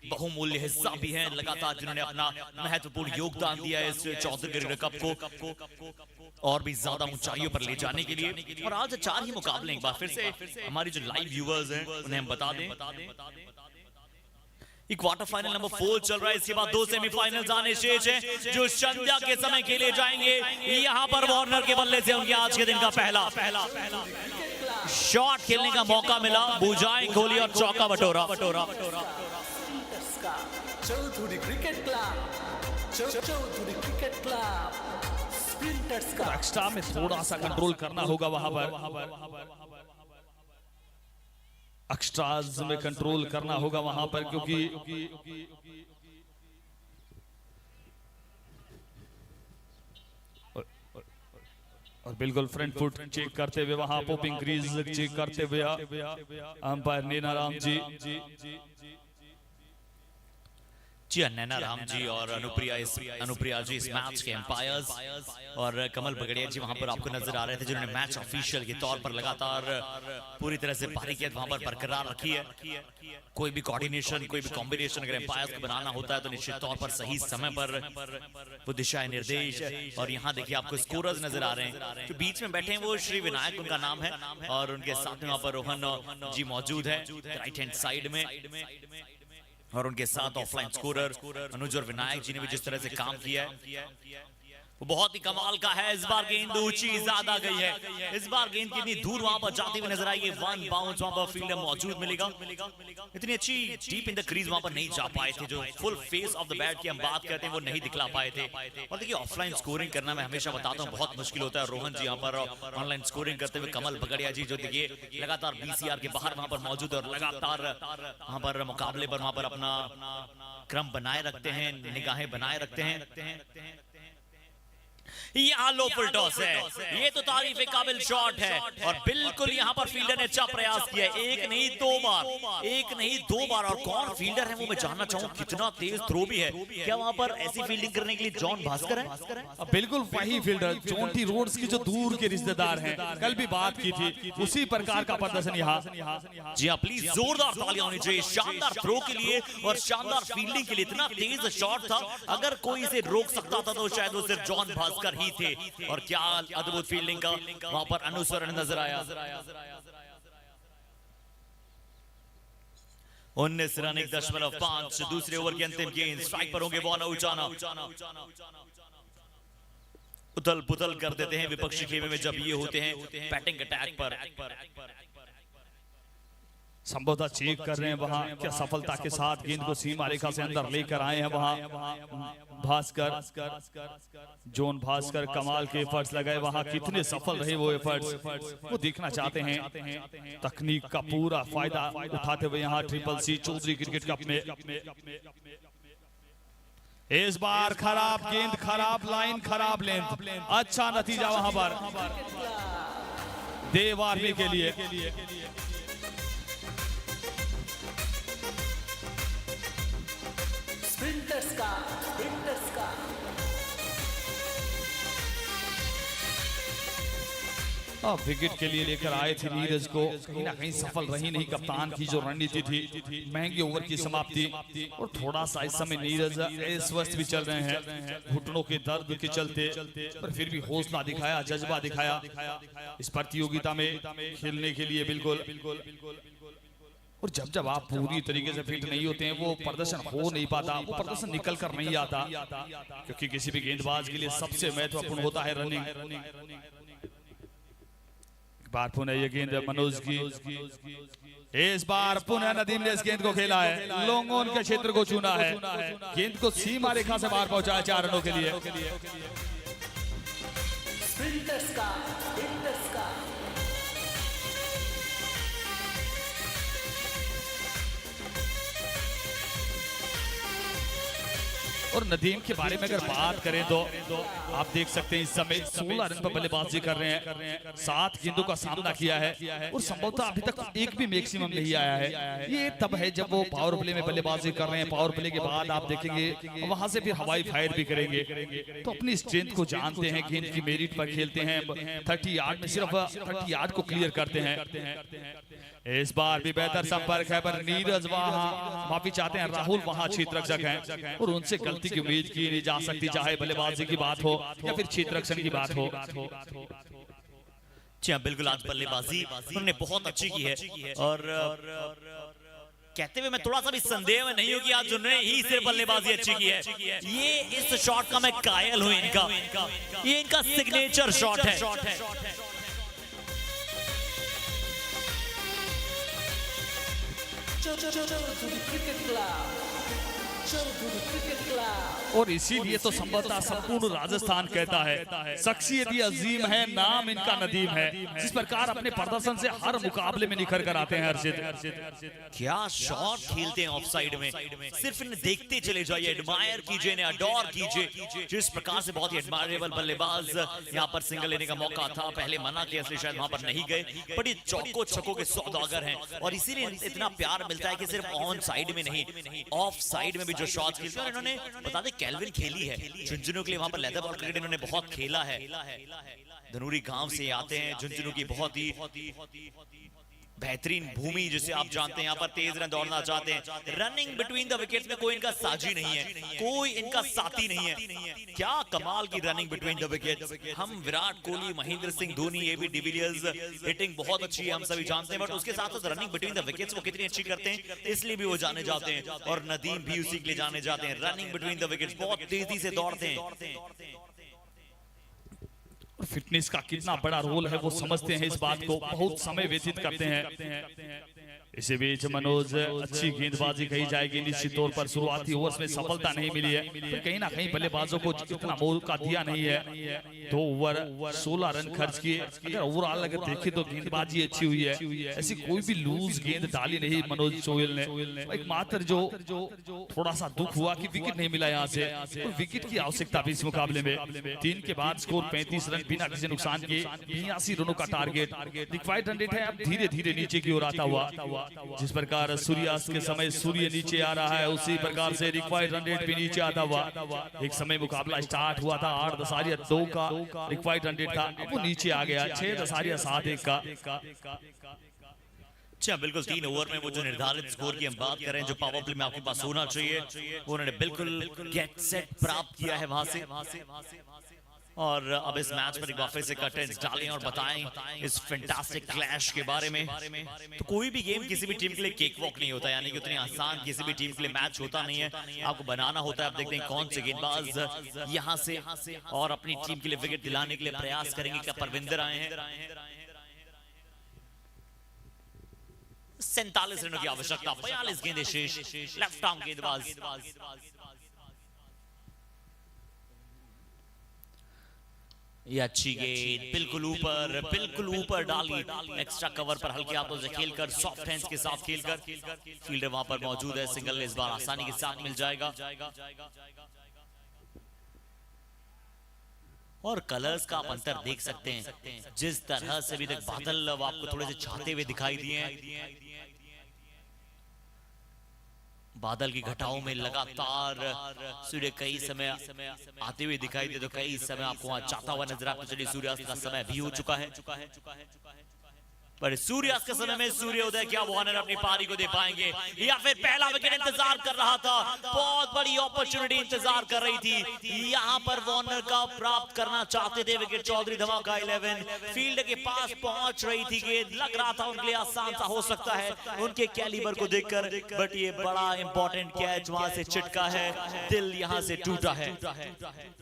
बहुमूल्य हिस्सा भी हैं, लगातार जिन्होंने अपना महत्वपूर्ण योगदान दिया है इस चौधरी कप को और भी ज्यादा ऊंचाइयों पर ले जाने के लिए। और आज 4 ही मुकाबले, एक बार फिर से हमारी जो लाइव व्यूअर्स हैं उन्हें हम बता दें, क्वार्टर फाइनल नंबर 4 चल रहा है। इसके बाद 2 सेमीफाइनल्स आने शेष हैं जो संध्या के समय खेले जाएंगे। यहां पर वार्नर के बल्ले से उनके आज के दिन का पहला शॉट खेलने का मौका मिला, बुझाएं खोली और चौका बटोरा। चौधरी क्रिकेट क्लब स्प्रिंटर्स का एक्स्ट्रा में थोड़ा सा कंट्रोल करना होगा वहां पर, एक्स्ट्राज में कंट्रोल करना होगा वहां पर, क्योंकि और बिल्कुल फ्रंट फुट चेक करते हुए वहां पॉपिंग क्रीज चेक करते हुए अंपायर नैना राम जी नैना राम जी और अनुप्रिया जी इस मैच के एम्पायर्स, और कमल बगड़िया जी वहां पर आपको नजर आ रहे थे जिन्होंने मैच ऑफिशियल के तौर पर लगातार पूरी तरह से बारीकियत वहां पर बरकरार रखी है। कोई भी कोऑर्डिनेशन, कोई भी कॉम्बिनेशन अगर एम्पायर्स को बनाना होता है तो निश्चित तौर पर सही समय पर वो दिशा निर्देश। और यहाँ देखिए आपको स्कोरर्स नजर आ रहे हैं, जो बीच में बैठे हैं वो श्री विनायक उनका नाम है, और उनके साथ में वहां पर रोहन जी मौजूद है राइट हैंड साइड में, और उनके साथ ऑफलाइन स्कोरर अनुज और विनायक जी ने भी जिस तरह से काम किया है वो बहुत ही कमाल का है। इस बार गेंद ऊंची ज्यादा गई है। इस बार गेंद कितनी दूर वहां पर जाती हुई नजर आएगी। वन बाउंस वहां पर फील्डर मौजूद मिलेगा। इतनी अच्छी डीप इन द क्रीज वहां पर नहीं जा पाए थे। जो full face of the bat की हम बात करते हैं वो नहीं दिखला पाए थे। और देखिए ऑफलाइन स्कोरिंग करना मैं हमेशा बताता हूँ बहुत मुश्किल होता है। रोहन जी यहाँ पर ऑनलाइन स्कोरिंग करते हुए, कमल बगड़िया जी जो देखिए लगातार बीसीआर के बाहर वहां पर मौजूद है और लगातार वहां पर मुकाबले पर वहां पर अपना क्रम बनाए रखते हैं, निगाहें बनाए रखते हैं। यहाँ लो फुल टॉस है। ये तो तारीफ काबिल शॉट है और बिल्कुल यहाँ पर फील्डर ने अच्छा प्रयास किया। एक नहीं दो बार। और कौन फील्डर है वो मैं जानना चाहूँ। कितना तेज थ्रो भी है। क्या वहां पर ऐसी फील्डिंग करने के लिए जॉन भास्कर है? बिल्कुल वही फील्डर जोंटी रोड्स की जो दूर के रिश्तेदार हैं, कल भी बात की थी, उसी प्रकार का प्रदर्शन यहाँ। जी हाँ, प्लीज जोरदार तालियां होनी चाहिए शानदार थ्रो के लिए और शानदार फील्डिंग के लिए। इतना तेज शॉट था, अगर कोई इसे रोक सकता था तो शायद वो सिर्फ जॉन भास्कर ही थे। और क्या अद्भुत फील्डिंग का वहां पर अनुसरण नजर आया। 19 रन 1.5 दूसरे ओवर की अंतिम गेंद। स्ट्राइक पर होंगे बॉल उचाना। उथल पुथल कर देते हैं विपक्षी खेमे में जब ये होते हैं बैटिंग अटैक पर। संभवतः चेक कर रहे हैं वहां क्या सफलता के साथ गेंद को सीमा रेखा से अंदर लेकर आए हैं वहां भास्कर, जोन भास्कर कमाल के एफर्ट्स लगाए वहां। कितने सफल रहे वो एफर्ट्स, वो देखना चाहते हैं। तकनीक का पूरा फायदा उठाते हुए यहाँ triple C Chaudhary cricket cup में इस बार खराब गेंद, खराब लाइन, खराब लेंथ। अच्छा नतीजा वहां पर देव आर्मी के लिए। स्प्रिंटर्स का विकेट के लिए लेकर आए थे नीरज को, कहीं ना कहीं सफल रही नहीं। कप्तान की जो रणनीति थी, महंगे ओवर की समाप्ति और थोड़ा सा इस समय नीरज अस्वस्थ भी चल रहे हैं घुटनों के दर्द के चलते, पर फिर भी हौसला दिखाया, जज्बा दिखाया इस प्रतियोगिता में खेलने के लिए। बिल्कुल। और जब आप पूरी तरीके से फिट नहीं होते हैं वो प्रदर्शन हो नहीं पाता, वो प्रदर्शन निकल कर नहीं आता, क्योंकि किसी भी गेंदबाज के लिए सबसे महत्वपूर्ण होता है रनिंग। बार पुनः ये गेंद मनोज की। इस बार पुनः नदीम ने इस गेंद को खेला है, लॉन्ग ऑन के क्षेत्र को चुना है, गेंद को सीमा रेखा से बाहर पहुंचाया 4 रनों के लिए। स्प्रिंटर्स का और नदीम के बारे में अगर बात करें तो आप देख सकते हैं इस समय 16 रन पर बल्लेबाजी कर रहे हैं, 7 गेंदों का सामना किया है और संभवतः अभी तक एक भी मैक्सिमम नहीं आया है। ये तब है जब वो पावर प्ले में बल्लेबाजी कर रहे हैं। पावर प्ले के बाद आप देखेंगे वहां से फिर हवाई फायर भी करेंगे, तो अपनी स्ट्रेंथ को जानते हैं, गेंद की मेरिट पर खेलते हैं। 30 यार्ड में सिर्फ 30 यार्ड को क्लियर करते हैं। इस बार भी बेहतर संपर्क है, पर नीरज वहां माफी चाहते हैं, राहुल वहां क्षेत्र रक्षक हैं और उनसे गलती की उम्मीद की नहीं जा सकती, चाहे बल्लेबाजी की बात हो या फिर क्षेत्र रक्षण की बात हो। जी हाँ, बिल्कुल आज बल्लेबाजी उन्होंने बहुत अच्छी की है और कहते हुए मैं थोड़ा सा भी संदेह में नहीं हूं कि आज उन्होंने ही सिर्फ बल्लेबाजी अच्छी की है। ये इस शॉट का मैं कायल हूं, ये इनका सिग्नेचर शॉट है। और इसीलिए तो संभवतः संपूर्ण राजस्थान कहता है शख्सियत अजीम है, नाम इनका नदीम है। जिस प्रकार अपने प्रदर्शन से हर मुकाबले में निखर कर आते हैं। हर्षित क्या शॉट खेलते हैं ऑफ साइड में, सिर्फ इन्हें देखते चले जाइए, एडमायर कीजिए, इन्हें अडोर कीजिए। जिस प्रकार से बहुत ही एडमायरेबल बल्लेबाज यहाँ पर सिंगल लेने का मौका था, पहले मना किया इसलिए शायद वहां पर नहीं गए, बट ये चौको छक्कों के सौदागर हैं और इसीलिए इतना प्यार मिलता है कि सिर्फ ऑन साइड में नहीं ऑफ साइड में भी जो शॉट खेलते हैं। इन्होंने बता दें कैल्विन खेली है झुंझुनू के लिए, वहां पर लेदर बॉल क्रिकेट इन्होंने बहुत खेला है। धनूरी गांव से आते हैं, झुंझुनू की बहुत ही बेहतरीन भूमि जिसे आप जानते हैं, यहाँ पर तेज रन दौड़ना चाहते हैं। रनिंग बिटवीन द विकेट्स में कोई इनका साजी नहीं है, कोई इनका साथी नहीं है। क्या कमाल की रनिंग बिटवीन द विकेट्स। हम Virat Kohli, Mahendra Singh Dhoni, AB de Villiers hitting बहुत अच्छी है, हम सभी जानते हैं, बट उसके साथ साथ रनिंग बिटवीन द विकेट्स वो कितनी अच्छी करते हैं, इसलिए भी वो जाने जाते हैं। और नदीम भी उसी के लिए जाने जाते हैं, रनिंग बिटवीन द विकेट्स बहुत तेजी से दौड़ते हैं। और फिटनेस का कितना बड़ा रोल है वो समझते हैं, इस बात को बहुत समय व्यतीत करते हैं। इसी बीच मनोज अच्छी गेंदबाजी कही जाएगी, निश्चित तौर पर शुरुआती ओवर्स में सफलता नहीं मिली है, तो कहीं ना कहीं बल्लेबाजों को इतना मौका दिया नहीं है। 2 ओवर 16 रन खर्च किए। अगर ओवरऑल अगर देखें तो गेंदबाजी अच्छी हुई है, ऐसी कोई भी लूज गेंद डाली नहीं मनोज चोयल ने। एक मात्र जो थोड़ा सा दुख हुआ कि विकेट नहीं मिला यहाँ से, और विकेट की आवश्यकता भी इस मुकाबले में। 3 के बाद स्कोर 35 रन बिना किसी नुकसान के, 82 रनों का टारगेट। रिक्वायर्ड रन रेट है अब धीरे धीरे नीचे की ओर आता हुआ। जिस प्रकार सूर्यास्त के समय सूर्य नीचे आ रहा है, उसी प्रकार से रिक्वायर्ड रन रेट भी नीचे आता हुआ। एक समय मुकाबला स्टार्ट हुआ था 8.2 का रिक्वायर्ड रन रेट था, अब वो नीचे आ गया 6.71 का। अच्छा, बिल्कुल 3 ओवर में वो जो निर्धारित स्कोर की हम बात कर रहे हैं, जो पावर प्ले में आपके पास होना चाहिए, वो उन्होंने बिल्कुल गेट सेट प्राप्त किया है वहां से। और अब इस मैच पर एक बार फिर से कर्टेन्स डालें और बताएं इस फैंटास्टिक क्लैश के बारे में। तो कोई भी गेम किसी भी टीम के लिए केक वॉक नहीं होता, यानी कि उतनी आसान किसी भी टीम के लिए मैच होता नहीं है। आपको बनाना होता है। आप देखते हैं कौन से गेंदबाज यहां से और अपनी टीम के लिए विकेट दिलाने के लिए प्रयास करेंगे। क्या परविंदर आए हैं? 47 रनों की आवश्यकता, 42 गेंदें शेष। लेफ्ट आर्म गेंदबाज ये अच्छी गेंद बिल्कुल ऊपर डाली, एक्स्ट्रा कवर पर हल्के हाथों से खेलकर, सॉफ्ट हैंड्स के साथ खेलकर। फील्डर वहां पर मौजूद है, सिंगल इस बार आसानी के साथ मिल जाएगा। और कलर्स का आप अंतर देख सकते हैं, जिस तरह से अभी तक बादल आपको थोड़े से छाते हुए दिखाई दिए हैं। बादल की घटाओं में लगातार सूर्य कई समय आते हुए दिखाई दे, तो कई समय आपको वहां चाहता हुआ नजर आता। चलिए सूर्यास्त का समय भी हो चुका है, पर सूर्यास्त के समय में सूर्योदय क्या वार्नर अपनी पारी को दे पाएंगे, या फिर पहला विकेट इंतजार कर रहा था। बहुत बड़ी अपॉर्चुनिटी इंतजार कर रही थी, यहाँ पर वार्नर का प्राप्त करना चाहते थे विकेट। चौधरी धमाका 11 फील्ड के पास पहुंच रही थी गेंद, लग रहा था उनके लिए आसान सा हो सकता है उनके कैलिबर को देखकर, बट ये बड़ा इंपॉर्टेंट कैच वहां से चिटका है, दिल यहाँ से टूटा है।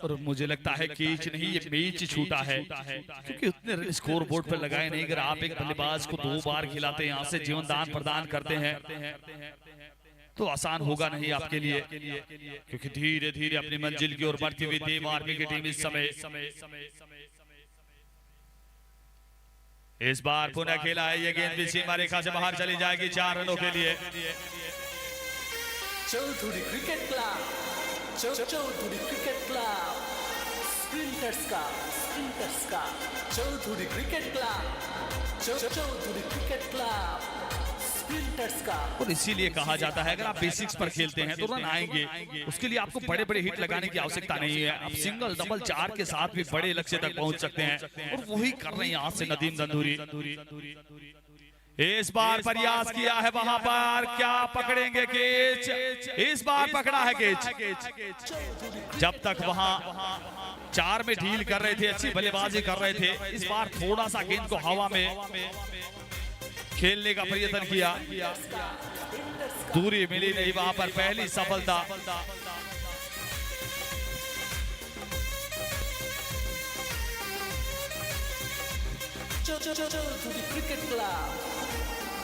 और मुझे लगता है कैच नहीं, ये मैच छूटा है, क्योंकि उतने स्कोर बोर्ड पर लगाए नहीं। अगर आप एक बल्लेबाज को 2 बार खिलाते हैं, यहाँ से जीवन दान प्रदान करते हैं, तो आसान होगा नहीं आपके लिए, क्योंकि धीरे धीरे अपनी मंजिल की ओर बढ़ती हुई देव आर्मी की टीम इस समय इस बार पुनः खेला है। ये गेंद भी सीमा रेखा से बाहर चली जाएगी 4 रनों के लिए। Chaudhary cricket club, Chaudhary cricket club, sprinters का Chaudhary cricket club, Chaudhary cricket club, sprinters का। और इसीलिए कहा जाता है अगर आप बेसिक्स पर खेलते हैं तो रन आएंगे, उसके लिए आपको बड़े बड़े हिट लगाने की आवश्यकता नहीं है। आप सिंगल डबल 4 के साथ भी बड़े लक्ष्य तक पहुंच सकते हैं, और वही कर रहे हैं यहाँ से नदीम दंदूरी। इस बार प्रयास किया है, वहां पर क्या पकड़ेंगे कैच? इस बार पकड़ा है कैच। जब तक वहां 4 में ढील कर रहे थे, अच्छी बल्लेबाजी कर रहे थे, इस बार थोड़ा सा गेंद को हवा में खेलने का प्रयत्न किया, दूरी मिली नहीं, वहां पर पहली सफलता। Chaudhary cricket club,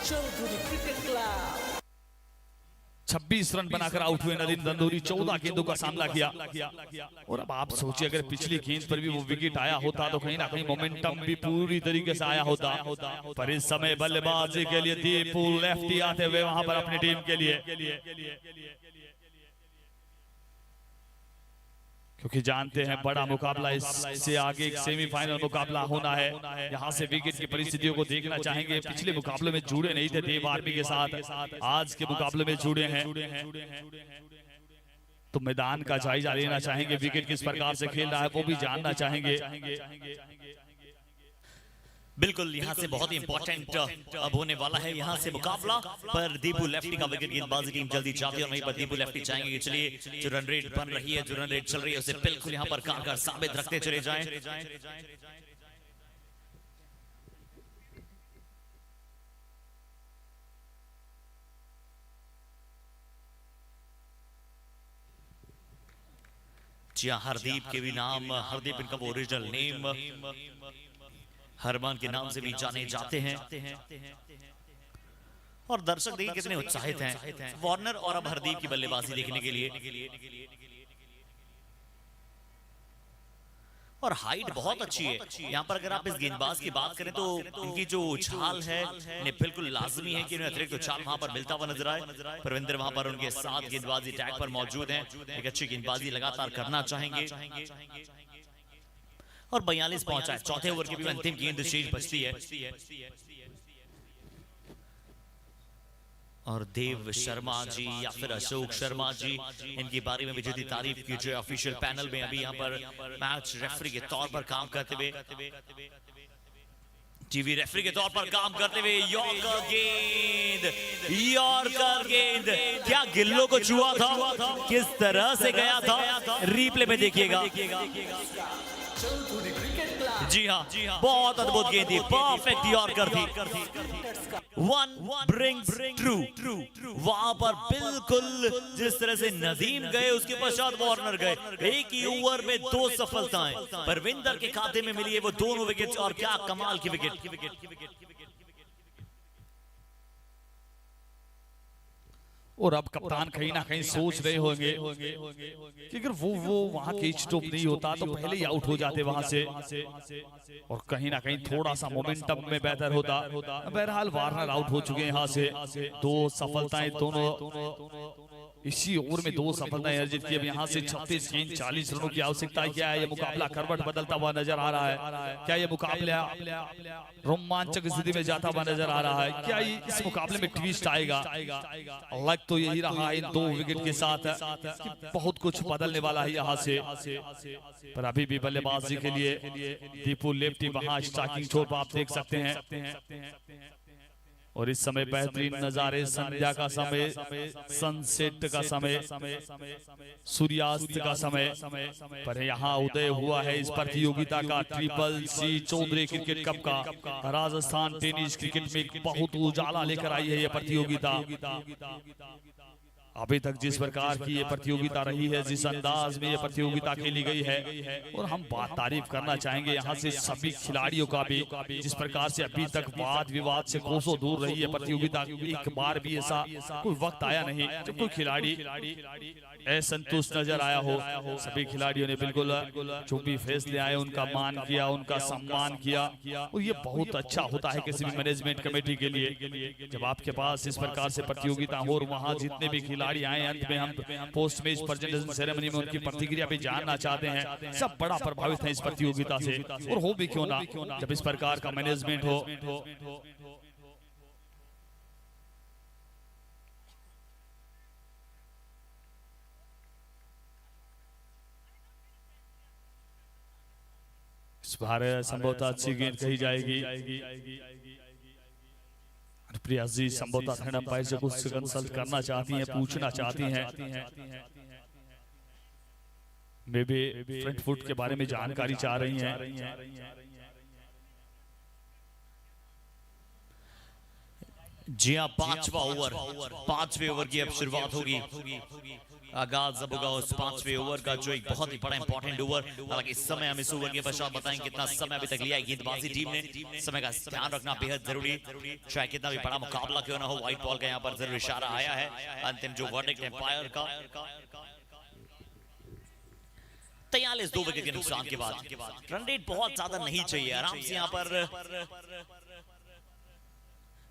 Chaudhary cricket club. 26 run बनाकर आउट हुए नदीम दंदूरी, 14 गेंदों का सामना किया। और अब आप सोचिए अगर पिछली गेंद पर भी वो विकेट आया होता तो कहीं ना कहीं मोमेंटम भी पूरी तरीके से आया होता। पर इस समय बल्लेबाजी के लिए दीपू लेफ्टी आते हुए वहां पर अपनी टीम के लिए, क्योंकि जानते हैं बड़ा मुकाबला, इससे आगे एक सेमीफाइनल मुकाबला होना है। यहाँ से विकेट की परिस्थितियों को देखना चाहेंगे। पिछले मुकाबले में जुड़े नहीं थे देव आर्मी के साथ, आज के मुकाबले में जुड़े हैं, तो मैदान का जायजा लेना चाहेंगे, विकेट किस प्रकार से खेल रहा है वो भी जानना चाहेंगे। बिल्कुल यहाँ से बहुत ही इंपॉर्टेंट अब होने वाला है यहाँ से मुकाबला, पर दीपू लेफ्टी का विकेट गेंदबाजी टीम जल्दी चाहती है, और वहीं पर दीपू लेफ्टी चाहेंगे कि चलिए जो रन रेट बन रही है, जो रन रेट चल रही है, उसे बिल्कुल यहाँ पर कारगर साबित रखते चले जाएं। जी हाँ, हरदीप के भी नाम, हरदीप इनका वो ओरिजिनल नेम, हरमान के नाम से भी जाने जाते हैं। और दर्शक देखिए कितने उत्साहित हैं वार्नर और अब हरदीप की बल्लेबाजी देखने के लिए। और हाइट बहुत अच्छी है यहाँ पर। अगर आप इस गेंदबाज की बात करें तो इनकी जो उछाल है इन्हें बिल्कुल लाजमी है कि उन्हें अतिरिक्त उछाल वहां पर मिलता हुआ नजर आए। परविंदर वहां पर उनके साथ गेंदबाजी टैग पर मौजूद हैं, एक अच्छी गेंदबाजी लगातार करना चाहेंगे। और 42 पहुंचा है, चौथे ओवर की भी अंतिम गेंद शेष बचती है। और देव शर्मा जी या फिर अशोक शर्मा जी, इनकी बारी में भी जितनी तारीफ की जो ऑफिशियल पैनल में अभी यहाँ पर मैच रेफरी के तौर पर काम करते हुए, टीवी रेफरी के तौर पर काम करते हुए, यॉर्कर गेंद क्या गिल्लो को छुआ था, किस तरह से गया था, रिप्ले में देखिएगा। Chaudhary cricket club. जी हाँ, बहुत अद्भुत गेंद थी, परफेक्ट यॉर्कर थी। वन ब्रिंग्स ट्रू, वहां पर बिल्कुल जिस तरह से नदीम गए उसके पश्चात वार्नर गए। एक ही ओवर में 2 सफलताएं परविंदर के खाते में मिली है, वो दोनों विकेट, और क्या कमाल की विकेट। और अब कप्तान कहीं ना कहीं सोच रहे होंगे कि अगर वो वहां कैच ड्रॉप नहीं होता तो पहले ही आउट हो जाते वहां से, और कहीं ना कहीं थोड़ा सा मोमेंटम में बेहतर होता। बहरहाल वार्नर आउट हो चुके हैं यहाँ से। 2 सफलताएं दोनों इसी ओवर में 2 सफलताएं अर्जित की। अब यहाँ से 36 गेंद 40 रनों की आवश्यकता है। क्या ये मुकाबला करवट बदलता हुआ नजर आ रहा है? क्या ये मुकाबला रोमांचक स्थिति में जाता हुआ नजर आ रहा है? क्या इस मुकाबले में ट्विस्ट आएगा? लग तो यही रहा इन 2 विकेट के साथ कि बहुत कुछ बदलने वाला है यहाँ से। पर अभी भी बल्लेबाजी के लिए दीपू लेफ्टी वहां स्ट्राइकिंग छोर आप देख सकते हैं। और इस समय बेहतरीन नजारे, संध्या का समय, सनसेट का समय, सूर्यास्त का समय, पर यहाँ उदय हुआ है इस प्रतियोगिता का triple C Chaudhary cricket cup का। राजस्थान टेनिस क्रिकेट में एक बहुत उजाला लेकर आई है यह प्रतियोगिता। अभी तक जिस प्रकार की ये प्रतियोगिता रही है, जिस अंदाज में ये प्रतियोगिता खेली गई है, और हम बात तारीफ करना चाहेंगे यहाँ से सभी खिलाड़ियों का भी, जिस प्रकार से अभी तक वाद विवाद से कोसों दूर रही है प्रतियोगिता। एक बार भी ऐसा कोई वक्त आया नहीं जब कोई खिलाड़ी असंतुष्ट नजर आया हो। सभी खिलाड़ियों ने बिल्कुल जो भी फैसले आए उनका मान किया, उनका सम्मान किया, और ये बहुत अच्छा होता है किसी भी मैनेजमेंट कमेटी के लिए जब आपके पास इस प्रकार से प्रतियोगिता हो। और वहाँ जितने भी खिलाड़ी आए, अंत में हम पोस्ट मैच प्रेजेंटेशन सेरेमनी में उनकी प्रतिक्रिया भी जानना चाहते हैं। सब बड़ा प्रभावित है इस प्रतियोगिता से, और हो भी क्यों ना जब इस प्रकार का मैनेजमेंट हो। इस बार संभवतः अच्छी गेंद कही जाएगी। प्रिया जी संभवतः थर्ड अंपायर से कुछ कंसल्ट करना चाहती हैं, पूछना चाहती हैं, मे बी फ्रंट फुट के बारे में जानकारी चाह रही हैं। जी हाँ, 5वां ओवर, 5वें ओवर की अब शुरुआत होगी। आगाज अब होगा उस 5वें ओवर का, जो एक बहुत ही बड़ा इंपॉर्टेंट ओवर। हालांकि इस समय हम इस ओवर के पश्चात बताएंगे कितना समय अभी तक लिया है गेंदबाजी टीम ने। समय का ध्यान रखना बेहद जरूरी, चाहे कितना भी बड़ा मुकाबला क्यों ना हो। व्हाइट बॉल का यहाँ पर जरूर इशारा आया है, अंतिम जो वर्डिक्ट एम्पायर का। 43 2 विकेट के नुकसान के बाद रन रेट बहुत ज्यादा नहीं चाहिए, आराम से यहाँ पर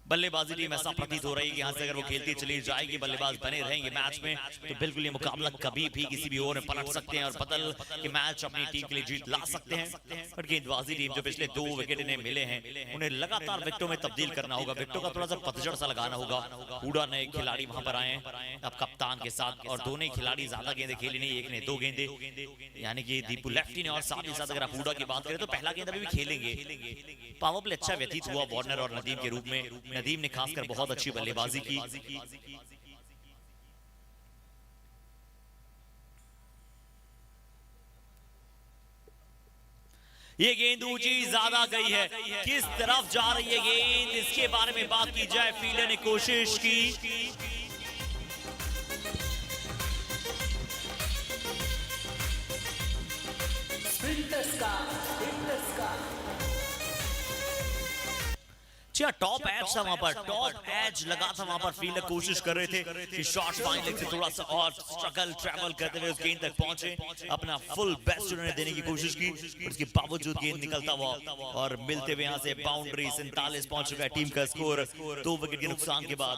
बल्लेबाजी टीम ऐसा प्रतीत हो रही है कि यहाँ से अगर वो खेलती चली जाएगी, बल्लेबाज बने रहेंगे मैच में, तो बिल्कुल ये मुकाबला कभी भी किसी भी ओवर में पलट सकते हैं और बदल के मैच अपनी टीम के लिए जीत ला सकते हैं। पर गेंदबाजी टीम जो पिछले 2 विकेट इन्हें मिले हैं, उन्हें लगातार विकेटों में तब्दील करना होगा। विकेटों का थोड़ा सा पतझड़ सा लगाना होगा। हुडा नए खिलाड़ी वहां पर आए अब कप्तान के साथ, और दोनों ही खिलाड़ी ज्यादा गेंदे खेली नहीं, एक ने 2 गेंदे, यानी कि दीपू लेफ्टी ने। और साथ ही साथ अगर आप हुडा की बात करें तो पहला गेंद अभी भी खेलेंगे। पावर प्ले अच्छा व्यतीत हुआ वार्नर और नदीम के रूप में। नदीम ने खासकर बहुत अच्छी बल्लेबाजी की। ये गेंद ऊंची ज्यादा गई है, किस तरफ जा रही है गेंद, इसके बारे में बात की जाए। फील्डर ने कोशिश की, स्प्रिंटर्स का टॉप एज था वहां पर, टॉप एज लगा था वहां पर। फील्डर कोशिश कर रहे थे कि शॉट फाइन लेग से थोड़ा सा और स्ट्रगल ट्रैवल करते हुए उस गेंद तक पहुंचे, अपना फुल बेस्ट उन्होंने देने की कोशिश की। उसके बावजूद गेंद निकलता हुआ और मिलते हुए यहां से बाउंड्री 47 पहुंच चुका है टीम का स्कोर 2 विकेट के नुकसान के बाद।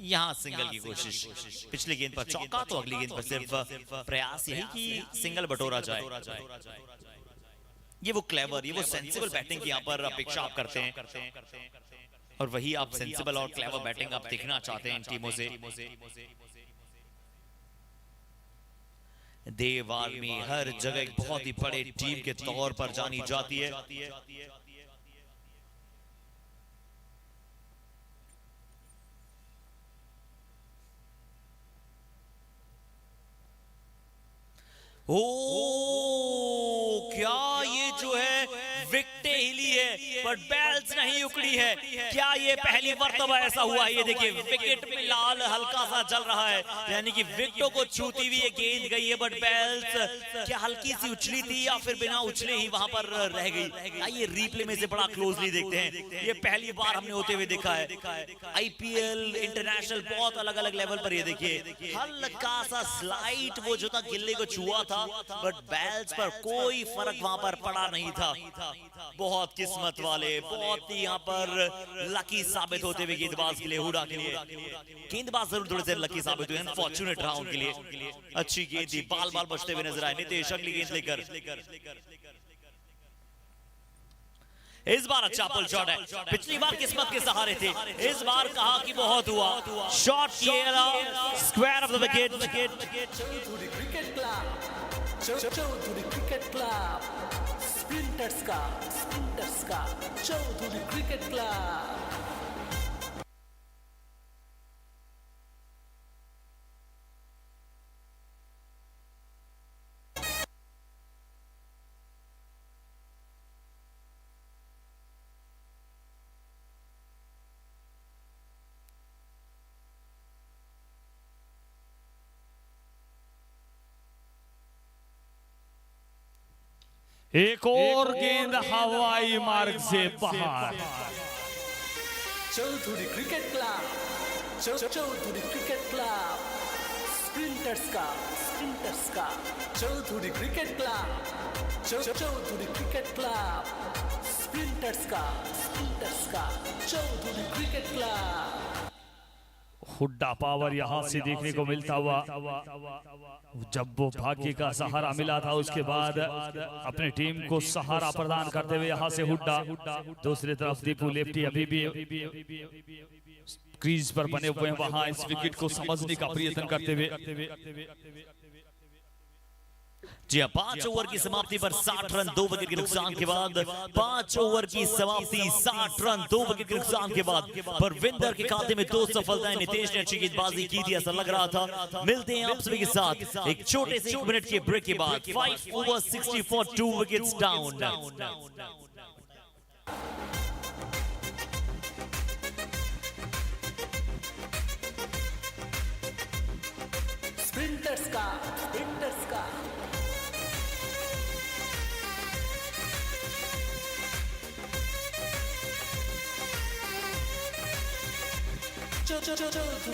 यहां सिंगल की कोशिश, पिछली गेंद पर चौका तो अगली गेंद पर सिर्फ प्रयास यही कि सिंगल बटोरा जाए। ये वो क्लेवर, ये वो सेंसिबल बैटिंग की यहां पर अपेक्षा आप करते हैं और वही आप सेंसिबल और क्लेवर बैटिंग आप देखना चाहते हैं इन टीमों से। देव आर्मी हर जगह एक बहुत ही बड़े टीम के तौर पर जानी जाती है। ओ क्या ये जो है विकेटें हिली है पर बैल्स नहीं उखड़ी है। क्या ये पहली मर्तबा ऐसा हुआ है? ये देखिए विकेट में लाल हल्का सा जल रहा है, यानी कि विकेटों को छूती हुई ये गेंद गई है, बट बैल्स क्या हल्की सी उछली थी या फिर बिना उछले ही वहां पर रह गई? आइए रिप्ले में से बड़ा क्लोजली देखते हैं। ये पहली बार हमने होते हुए देखा है आईपीएल इंटरनेशनल बहुत अलग अलग लेवल पर। ये देखिए हल्का सा स्लाइट वो जो था गिल्ले को छुआ था, बट बैल्स पर कोई फर्क वहां पर पड़ा नहीं था। बहुत किस्मत वाले, बहुत ही यहाँ पर लकी साबित होते हुए गेंदबाज के लिए, हुडा के लिए। गेंदबाज जरूर थोड़े से लकी साबित हुए, अनफॉर्चुनेट रहा उनके लिए। अच्छी गेंद थी, बाल बाल बचते हुए नजर आए नितेश अगली गेंद लेकर। इस बार अच्छा पुल शॉट है, पिछली बार किस्मत के सहारे थे, इस बार कहा कि बहुत हुआ। शॉट किया square off the wicket. Chaudhary cricket club sprinters का चौधरी क्रिकेट क्लब। एक और गेंद हवाई मार्ग से बाहर। चौधरी क्रिकेट क्लब स्प्रिंटर्स का चौधरी क्रिकेट क्लब स्प्रिंटर्स का Chaudhary cricket club. Hooda power यहां से देखने को मिलता हुआ। जब वो भाग्य का सहारा मिला था, उसके बाद अपनी टीम को सहारा प्रदान करते हुए यहां से हुड्डा। दूसरी तरफ दीपू लेफ्टी अभी भी क्रीज पर बने हुए हैं, वहां इस विकेट को समझने का प्रयत्न करते हुए। जी 5 ओवर की समाप्ति पर 60 रन 2 विकेट के नुकसान के बाद, 5 ओवर की समाप्ति 60 रन 2 विकेट के नुकसान के बाद परविंदर के खाते में 2 सफलताएं। नितेश ने अच्छी गेंदबाजी की थी, ऐसा लग रहा था। मिलते हैं आप सभी के साथ एक छोटे से 1 मिनट के ब्रेक के बाद। 5 over 60 for 2 wickets down. Sprinters का चौधरी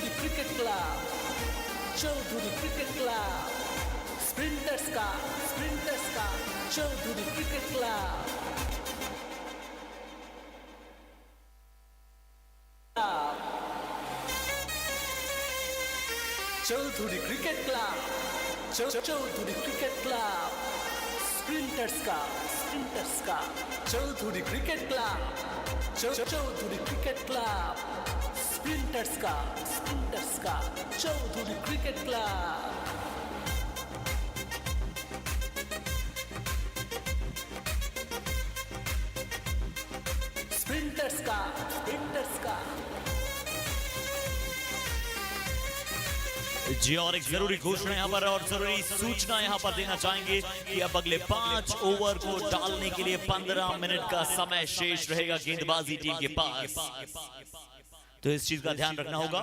क्रिकेट क्लब स्प्रिंटर्स का Chaudhary cricket club. Chaudhary cricket club sprinters का चौधरी क्रिकेट क्लब स्प्रिंटर्स का चौधरी क्रिकेट क्लब। स्प्रिंटर्स का जी और एक जरूरी घोषणा यहाँ पर और जरूरी सूचना यहाँ पर देना चाहेंगे कि अब अगले 5 ओवर को डालने के लिए 15 मिनट का समय शेष रहेगा गेंदबाजी टीम के पास, तो इस चीज का ध्यान रखना होगा।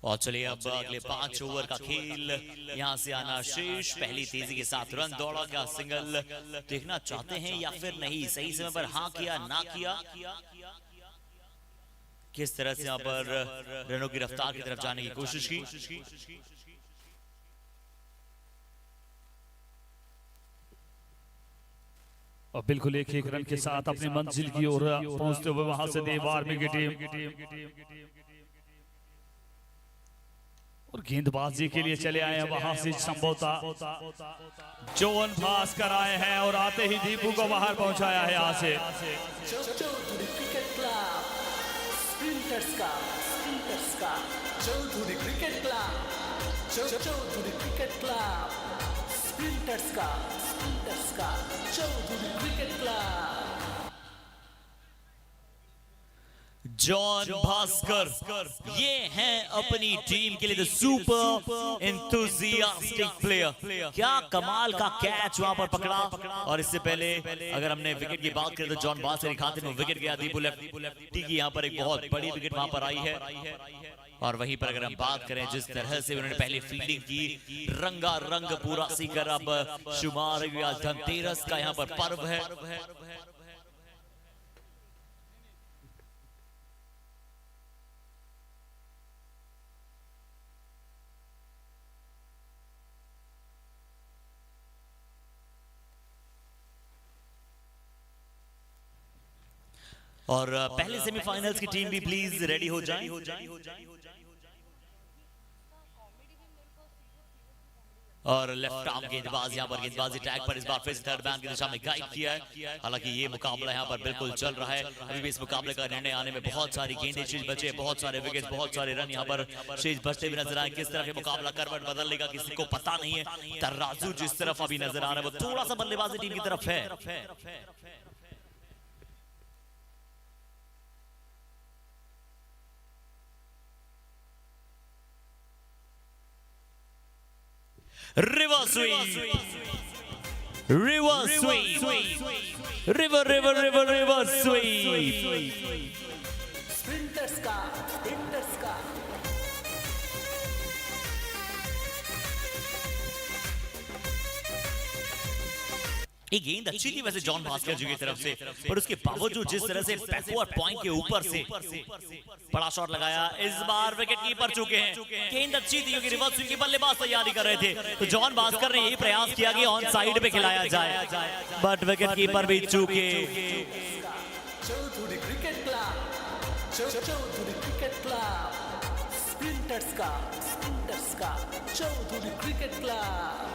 और चलिए अब अगले 5 ओवर का खेल यहां से आना शेष। पहली तेजी के साथ रन दौड़ा, क्या सिंगल देखना चाहते हैं या फिर नहीं? सही समय पर हाँ किया ना किया, किस तरह से यहां पर रनों की रफ्तार की तरफ जाने की कोशिश की। और बिल्कुल एक एक रन के साथ अपनी मंजिल की ओर पहुंचते हुए वहां से देव आर्मी की टीम और गेंदबाजी के लिए चले आए हैं वहां से संभवतः जोन भास्कर आए हैं और आते ही दीपू को बाहर पहुंचाया है यहाँ से। चौधरी क्रिकेट क्लब स्प्रिंटर्स का Chaudhary cricket club Chaudhary cricket club sprinters का Chaudhary cricket club. John Bhaskar ये हैं अपनी टीम के लिए सुपर एंथुसियास्टिक प्लेयर। क्या कमाल का कैच वहां पर पकड़ा। और इससे पहले अगर हमने विकेट की बात करें तो जॉन भास्कर के खाते में विकेट गया। दीपू लेफ्टी की यहाँ पर एक बहुत बड़ी विकेट वहां पर आई है। और वहीं पर अगर हम बात करें जिस तरह से उन्होंने पहले फील्डिंग की, रंगा रंग पूरा सीकर अब शुमार हुआ धनतेरस का यहाँ पर पर्व है। और पहले सेमीफाइनल्स की टीम भी प्लीज रेडी हो जाए। और लेफ्ट आर्म गेंदबाज यहाँ पर गेंदबाजी टैग पर इस बार फिर थर्ड मैन की दिशा में गाइड किया है। हालांकि ये मुकाबला यहाँ पर बिल्कुल चल रहा है। अभी भी इस मुकाबले का निर्णय आने में बहुत सारी गेंदें शेष बचे, बहुत सारे विकेट, बहुत सारे रन यहाँ पर शेष बचते हुए नजर आए। किस तरह मुकाबला करवट बदल लेगा किसी को पता नहीं है। तराजू जिस तरफ अभी नजर आ रहा है वो थोड़ा सा बल्लेबाजी टीम की तरफ है। Reverse sweep, reverse sweep, reverse sweep. Sprinters का ये गेंद अच्छी थी वैसे जॉन भास्कर जी की तरफ से, पर उसके बावजूद जिस तरह से बैकवर्ड पॉइंट के ऊपर से बड़ा शॉट लगाया। इस बार विकेट कीपर चुके हैं। गेंद अच्छी थी क्योंकि रिवर्स स्विंग की बल्लेबाज तैयारी कर रहे थे, तो जॉन भास्कर ने यही प्रयास किया कि ऑन साइड पे खिलाया जाए, बट विकेट कीपर भी चूके। चौधरी क्रिकेट क्लब स्प्रिंटर्स का चौधरी क्रिकेट क्लब।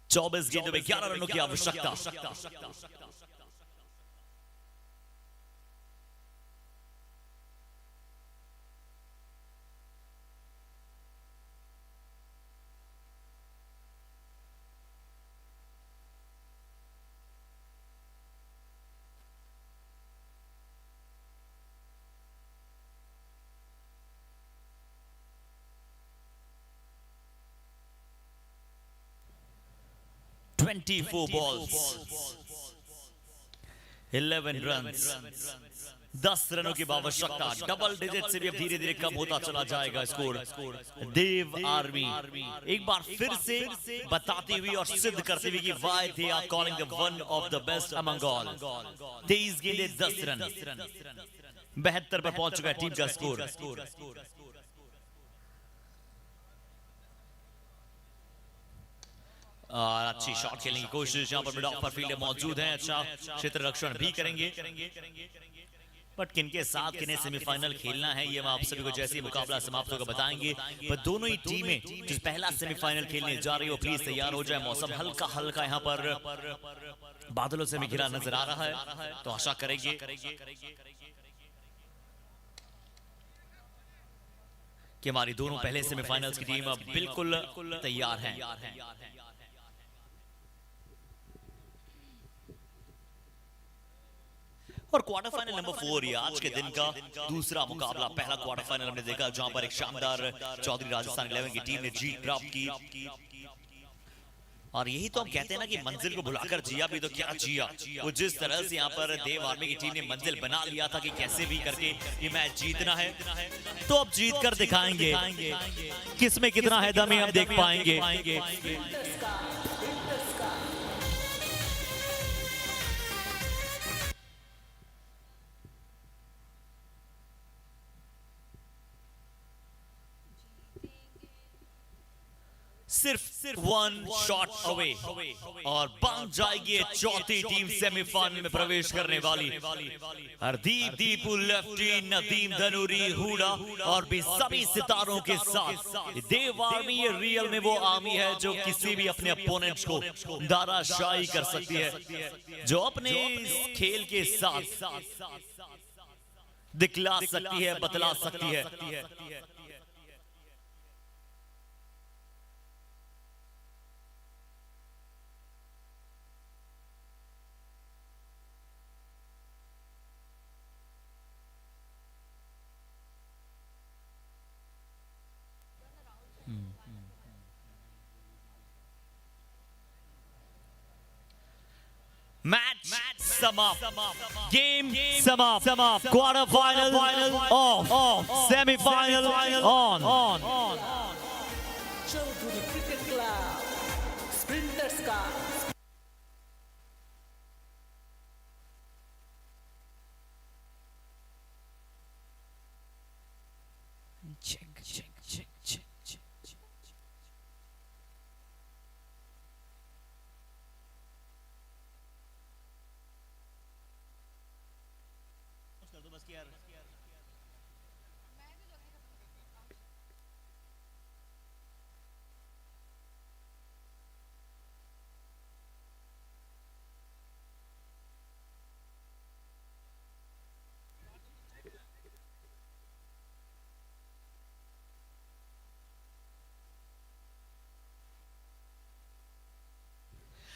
चौबीस गेंदों में 11 रनों की आवश्यकता। Four balls, 11 runs, 10 रनों की आवश्यकता। डबल डिजिट से भी अब धीरे धीरे कम होता चला जाएगा स्कोर। देव आर्मी एक बार फिर से बताती हुई और सिद्ध करती हुई कि why they are calling the one of the best among all। 23 गेंदें 10 रन, 72 पर पहुंच चुका है टीम का स्कोर। और अच्छी शॉट खेलने की कोशिश, यहाँ पर मिड ऑफ पर फील्डर मौजूद हैं, अच्छा क्षेत्र रक्षण भी करेंगे। बट किनके साथ किन्हें सेमीफाइनल खेलना है ये हम आप सभी को जैसे ही मुकाबला समाप्त होगा बताएंगे। पर दोनों ही टीमें जो पहला सेमीफाइनल खेलने जा रही हो प्लीज तैयार हो जाए। मौसम हल्का हल्का यहाँ पर बादलों से भी घिरा नजर आ रहा है, तो आशा करेंगे कि हमारी दोनों पहले सेमीफाइनल्स की टीम अब बिल्कुल तैयार हैं। और क्वार्टर फाइनल नंबर 4 ये आज के दिन का दूसरा मुकाबला। पहला क्वार्टर फाइनल हमने देखा जहां पर एक शानदार चौधरी राजस्थान 11 की टीम ने जीत प्राप्त की। और यही तो हम कहते हैं ना कि मंजिल को भुलाकर जिया भी तो क्या जिया। वो जिस तरह से यहाँ पर देव आर्मी की टीम ने मंजिल बना लिया था कि कैसे भी करके ये मैच जीतना है, तो अब जीत कर दिखाएंगे किसमें कितना है दम हम देख पाएंगे। सिर्फ वन शॉट अवे और बन जाएगी चौथी टीम सेमीफाइनल में प्रवेश करने वाली। हरदीप दीपू, लेफ्टी नदीम धनूरी, हुडा और भी सभी सितारों के साथ देव आर्मी ये रियल में वो आर्मी है जो किसी भी अपने अपोनेंट्स को दाराशाही कर सकती है, जो अपने इस खेल के साथ दिखला सकती है, बतला सकती है। मैच समाप्त, गेम समाप्त, quarter final off, semifinal on. Chaudhary cricket club sprinters का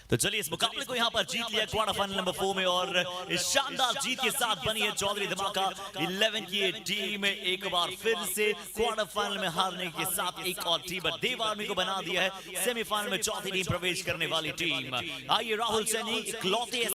तो चलिए इस मुकाबले को यहाँ पर जीत लिया क्वार्टर फाइनल नंबर 4 में, और इस शानदार जीत के साथ बनी है चौधरी धमाका 11 की टीम एक बार फिर से क्वार्टर फाइनल में हारने के साथ एक और टीम देव आर्मी को बना दिया है सेमीफाइनल में चौथी टीम प्रवेश करने वाली टीम। आइए राहुल सैनी इकलौते